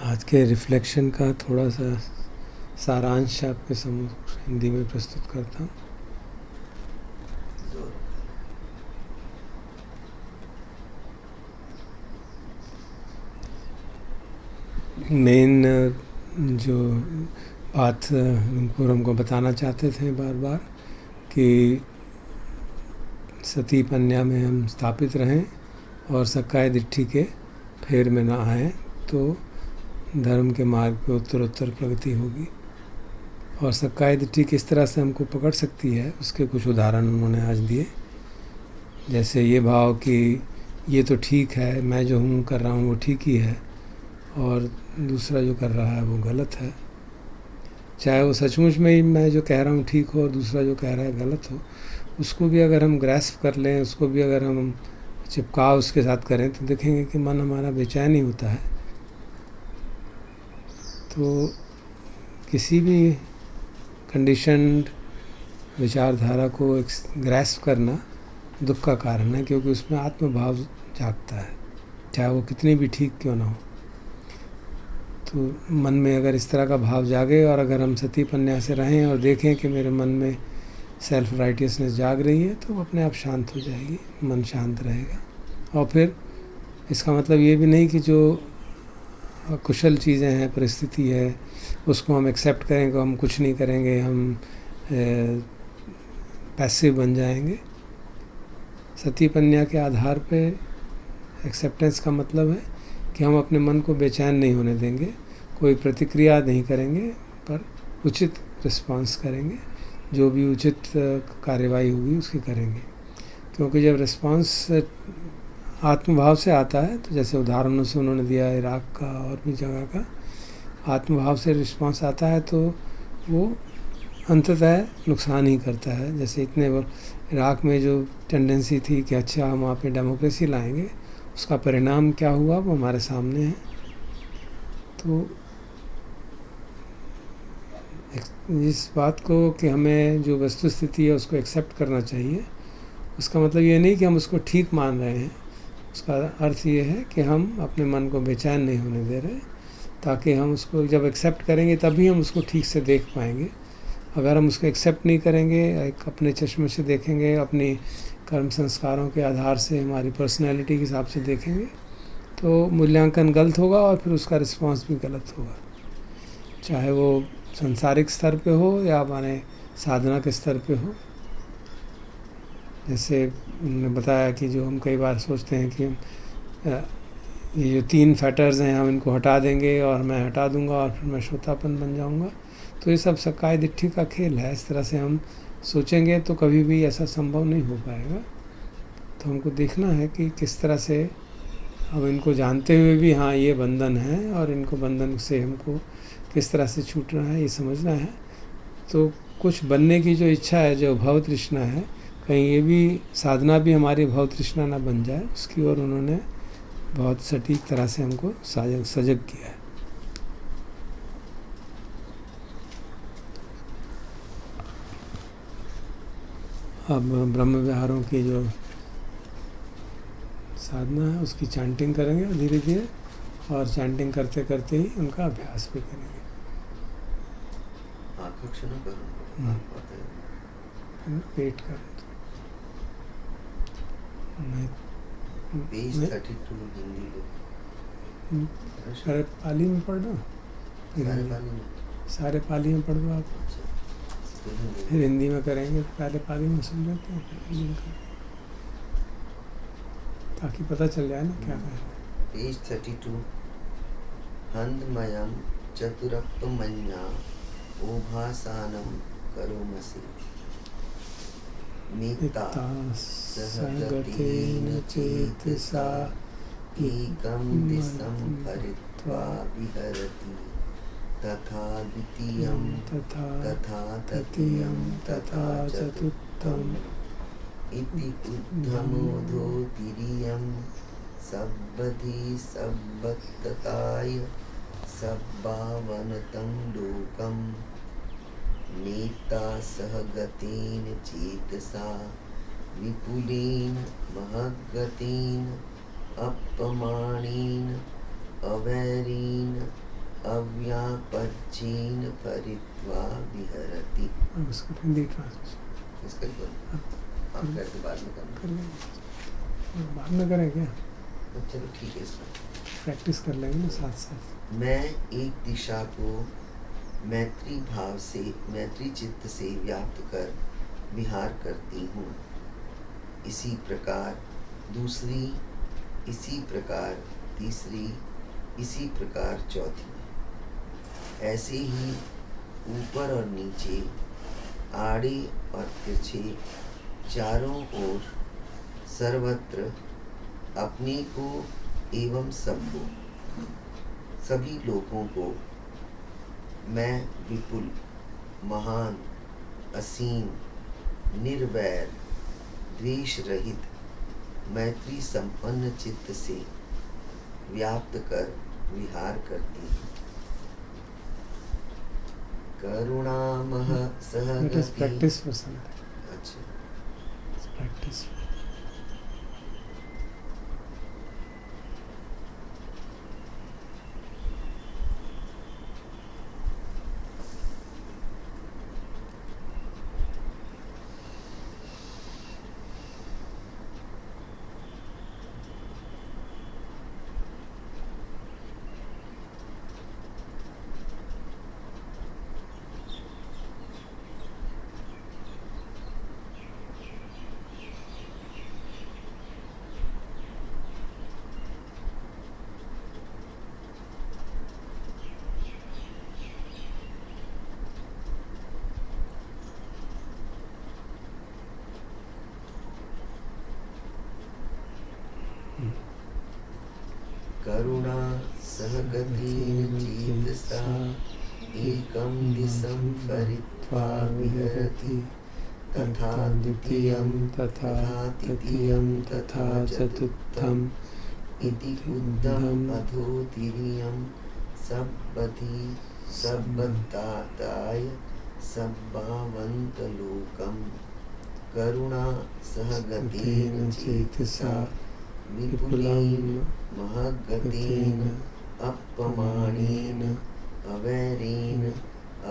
आज के reflection का थोड़ा सा सारांश आपके सम्मुख हिंदी में प्रस्तुत करता हूँ। मेन जो बात रुंगपुर हमको बताना चाहते थे बार बार कि सती पन्या में हम स्थापित रहें और सक्काय दिट्ठी के फेर में ना आए तो धर्म के मार्ग पे उत्तरोत्तर प्रगति होगी। और सक्काय दिट्ठी किस तरह से हमको पकड़ सकती है उसके कुछ उदाहरण उन्होंने आज दिए। जैसे ये भाव कि ये तो ठीक है, मैं जो हूँ कर रहा हूँ वो ठीक ही है और दूसरा जो कर रहा है वो गलत है। चाहे वो सचमुच में ही मैं जो कह रहा हूँ ठीक हो और दूसरा जो कह रहा है गलत हो, उसको भी अगर हम ग्रैस्प कर लें, उसको भी अगर हम चिपकाव उसके साथ करें तो देखेंगे कि मन हमारा बेचैन ही होता है। तो किसी भी कंडीशन्ड विचारधारा को ग्रैस्प करना दुख का कारण है, क्योंकि उसमें आत्मभाव जागता है, चाहे वो कितनी भी ठीक क्यों ना हो। तो मन में अगर इस तरह का भाव जागे और अगर हम सती पन्या से रहें और देखें कि मेरे मन में सेल्फ राइटियसनेस जाग रही है तो वो अपने आप शांत हो जाएगी, मन शांत रहेगा। और फिर इसका मतलब ये भी नहीं कि जो कुशल चीज़ें हैं, परिस्थिति है, उसको हम एक्सेप्ट करेंगे, हम कुछ नहीं करेंगे, हम पैसिव बन जाएंगे। सती पन्या के आधार पे एक्सेप्टेंस का मतलब है कि हम अपने मन को बेचैन नहीं होने देंगे, कोई प्रतिक्रिया नहीं करेंगे, पर उचित रिस्पांस करेंगे, जो भी उचित कार्यवाही होगी उसकी करेंगे। क्योंकि जब रिस्पांस आत्मभाव से आता है, तो जैसे उदाहरणों से उन्होंने दिया इराक का और भी जगह का, आत्मभाव से रिस्पांस आता है तो वो अंततः नुकसान ही करता है। जैसे इराक़ में जो टेंडेंसी थी कि अच्छा हम वहाँ पे डेमोक्रेसी लाएंगे, उसका परिणाम क्या हुआ वो हमारे सामने है। तो इस बात को कि हमें जो वस्तु स्थिति है उसको एक्सेप्ट करना चाहिए, उसका मतलब ये नहीं कि हम उसको ठीक मान रहे हैं। उसका अर्थ ये है कि हम अपने मन को बेचैन नहीं होने दे रहे, ताकि हम उसको जब एक्सेप्ट करेंगे तभी हम उसको ठीक से देख पाएंगे। अगर हम उसको एक्सेप्ट नहीं करेंगे, एक अपने चश्मे से देखेंगे, अपनी कर्म संस्कारों के आधार से, हमारी पर्सनैलिटी के हिसाब से देखेंगे, तो मूल्यांकन गलत होगा और फिर उसका रिस्पांस भी गलत होगा, चाहे वो सांसारिक स्तर पे हो या हमारे साधना के स्तर पे हो। जैसे उन्होंने बताया कि जो हम कई बार सोचते हैं कि हम ये जो 3 फैक्टर्स हैं हम इनको हटा देंगे और मैं हटा दूंगा और फिर मैं श्रोतापन बन जाऊंगा, तो ये सब सक्काय दिट्ठी का खेल है। इस तरह से हम सोचेंगे तो कभी भी ऐसा संभव नहीं हो पाएगा। तो हमको देखना है कि किस तरह से हम इनको जानते हुए भी हाँ ये बंधन है और इनको बंधन से हमको किस तरह से छूटना है, ये समझना है। तो कुछ बनने की जो इच्छा है, जो भव तृष्णा है, कहीं ये भी साधना भी हमारी भव तृष्णा ना बन जाए, उसकी ओर उन्होंने बहुत सटीक तरह से हमको सजग किया है। अब ब्रह्म विहारों की जो साधना है उसकी चैंटिंग करेंगे धीरे धीरे, और चैंटिंग करते करते ही उनका अभ्यास भी करेंगे। वेट कर सारे पाली में पढ़ दो, सारे पाली में पढ़ दो आप, फिर हिंदी में करेंगे। पहले पाली में सुन लेते हैं, फिर हिंदी में करेंगे, ताकि पता चल जाए ना क्या है। पेज 32 हंदमयम चतुरप्पमन्या ओभासानम करोमसि मिता सहगतेन चेतसा एकं दिशं परित्वा विहरति तथा द्वितीयं तथा तृतीयं तथा चतुर्थम् इति उद्धमोधो तिरियं सब्बधि सब्बत्तताय सब्बावनतं लोकं नेता सहगतेन चेतसा विपुलेन महद्गतेन अपमानेन अवैरेण अव्यापज्येन परित्वा विहरति। उसका हिंदी ट्रांसलेशन इसका आप करके बाद में करना, बाद में करें क्या? चलो ठीक है, इसका प्रैक्टिस कर लेंगे ना साथ साथ। मैं एक दिशा को मैत्री भाव से, मैत्री चित्त से व्याप्त कर विहार करती हूँ, इसी प्रकार दूसरी, इसी प्रकार तीसरी, इसी प्रकार चौथी। ऐसे ही ऊपर और नीचे, आड़े और तिरछे, चारों ओर सर्वत्र अपने को एवं सबको, सभी लोगों को मैं विपुल, महान, असीम, निर्वैर, द्वेष रहित, मैत्री संपन्न चित्त से व्याप्त कर विहार करती हूँ। करुणामह सहगति। प्रैक्टिस पसंद है। अच्छा, प्रैक्टिस। करुणा सहगतेन चेतसा एकं दिशं फरित्वा विहरति तथा द्वितीयं तथा तृतीयं तथा चतुर्थम् इति उद्धम अधोतिरियं सब्बधि सब्बताताय सब्बावन्तलोकं करुणा सहगतेन चेतसा विपुलेन महगतेन अपमानेन अवैरेण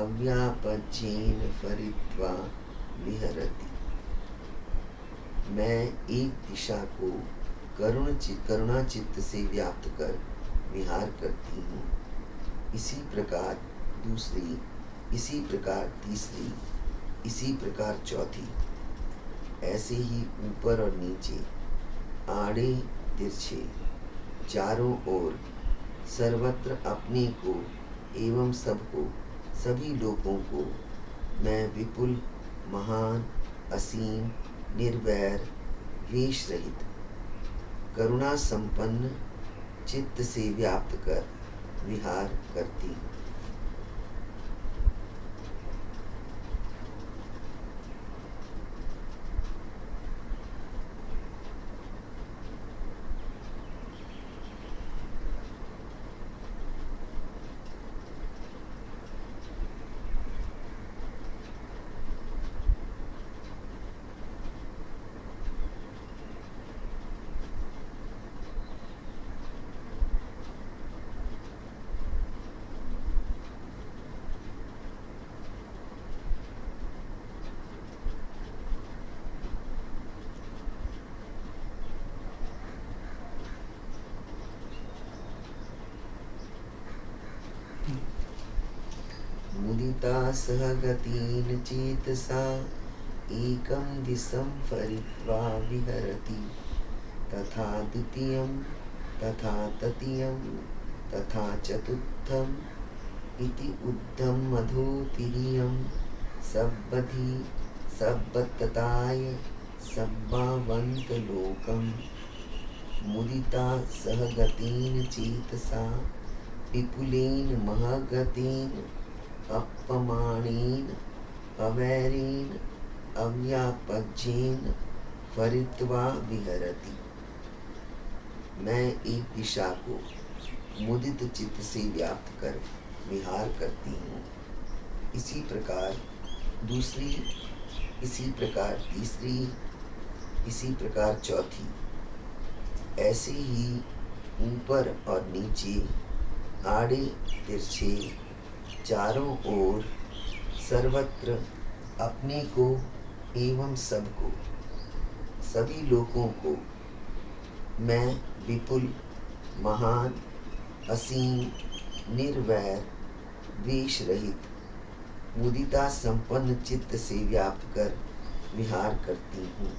अव्यापज्येन फरित्वा विहरति। मैं एक दिशा को करुणा चित्त से व्याप्त कर विहार करती हूँ, इसी प्रकार दूसरी, इसी प्रकार तीसरी, इसी प्रकार चौथी, ऐसे ही ऊपर और नीचे, आड़े तिरछे, चारों ओर, सर्वत्र अपने को एवं सबको, सभी लोगों को मैं विपुल, महान, असीम, निर्वैर, द्वेष रहित, करुणा संपन्न चित्त से व्याप्त कर विहार करती हूँ। मुदिता सहगतेन चेतसा एकं दिशं फरित्वा विहरति तथा द्वितीयं तथा तृतीयं तथा चतुर्थम् इति ऊर्ध्वं अधोतिरियं सब्बधि सब्बतताय सब्बावन्तलोकं मुदिता सहगतेन चेतसा विपुलेन महगतेन अपमानेन अवैरेण अव्यापज्येन फरित्वा विहरति। मैं एक दिशा को मुदित चित्त से व्याप्त कर विहार करती हूँ, इसी प्रकार दूसरी, इसी प्रकार तीसरी, इसी प्रकार चौथी, ऐसे ही ऊपर और नीचे, आड़े तिरछे, चारों ओर, सर्वत्र, अपने को एवं सबको, सभी लोगों को मैं विपुल, महान, असीम, निर्वैर, द्वेष रहित, मुदिता संपन्न चित्त से व्याप्त कर विहार करती हूँ।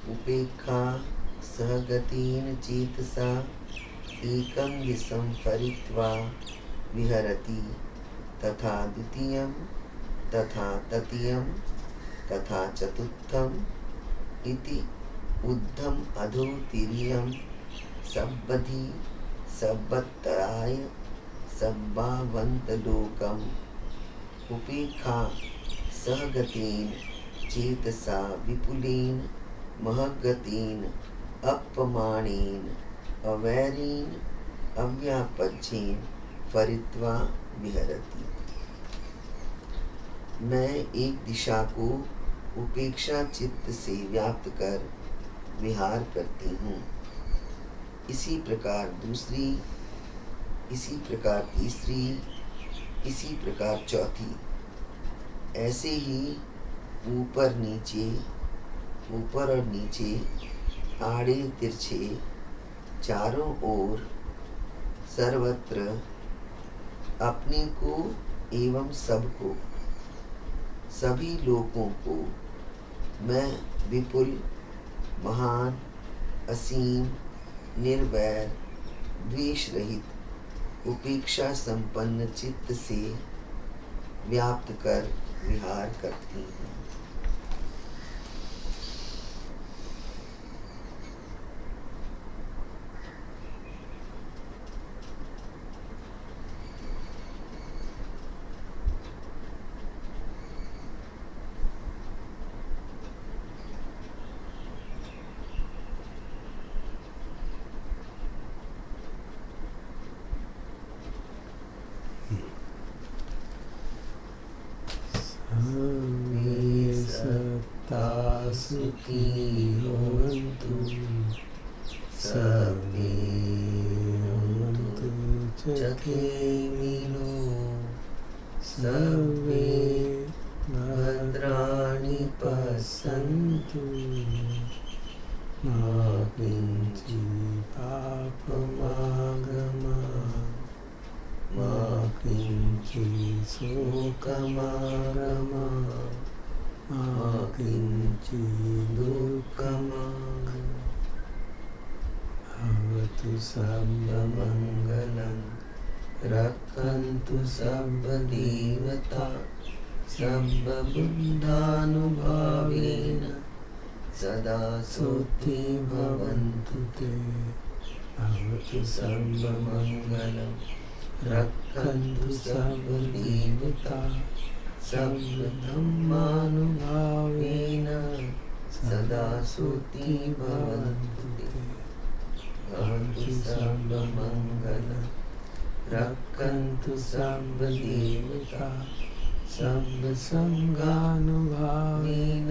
उपेक्षा सहगतेन चेतसा एकं दिशं फरित्वा विहरति तथा द्वितीयं तथा तृतीयं तथा चतुर्थम् इति ऊर्ध्वम् अधोतिरियं सब्बधि सब्बतराय सब्बावन्तलोकम् उपेक्षा सहगतेन चेतसा विपुलेन महगतेन अपमानेन अवैरेण अव्यापज्येन फरित्वा विहरति। मैं एक दिशा को उपेक्षा चित्त से व्याप्त कर विहार करती हूँ, इसी प्रकार दूसरी, इसी प्रकार तीसरी, इसी प्रकार चौथी, ऐसे ही ऊपर और नीचे, आड़े तिरछे, चारों ओर, सर्वत्र अपने को एवं सबको, सभी लोगों को मैं विपुल, महान, असीम, निर्वैर, द्वेष रहित, उपेक्षा संपन्न चित्त से व्याप्त कर विहार करती हूँ। सुखी होन्तु सर्वे होन्तु सुखिनो सर्वे भद्राणि पश्यन्तु मा किञ्चित् पापमागमात् मा किञ्चित् शोकमागमात् मा किञ्चित् दुःखमागमात्। भवतु सर्वमङ्गलं, रक्षन्तु सर्वदेवता, सर्वबुद्धानुभावेन सदा सुखी भवन्तु ते। भवतु सर्वमङ्गलं, रक्षन्तु सर्वदेवता, सर्वधर्मानुभावेन सदा सुखी भवन्तु ते। भवतु सर्वमङ्गलं, रक्षन्तु सर्वदेवता, सर्वसङ्गानुभावेन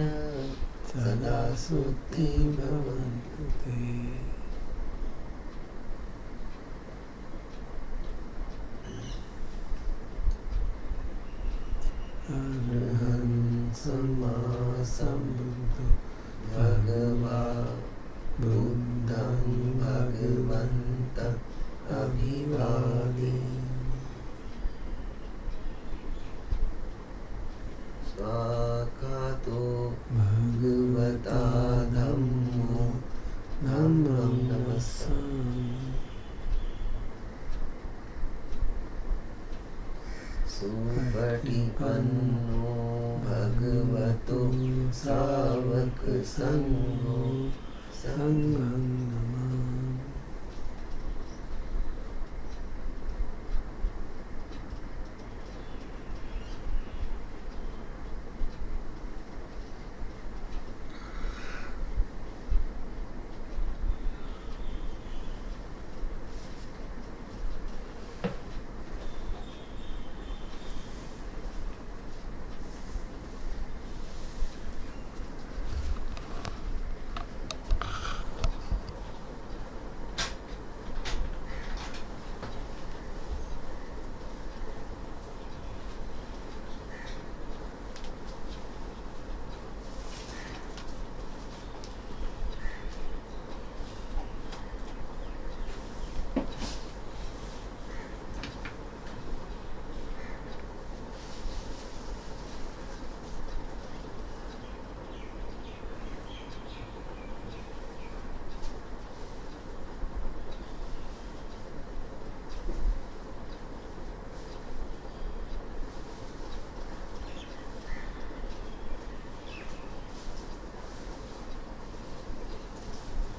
सदा सुखी भवन्तु ते। अरहं सम्मा सम्बुद्धो भगवान् बुद्धं भगवन्तं अभिवादयामि। स्वाकातो भगवता धम्मो धम्मं नमस्सामि। सुपटिपन्नो भगवतो सावक संघो संघं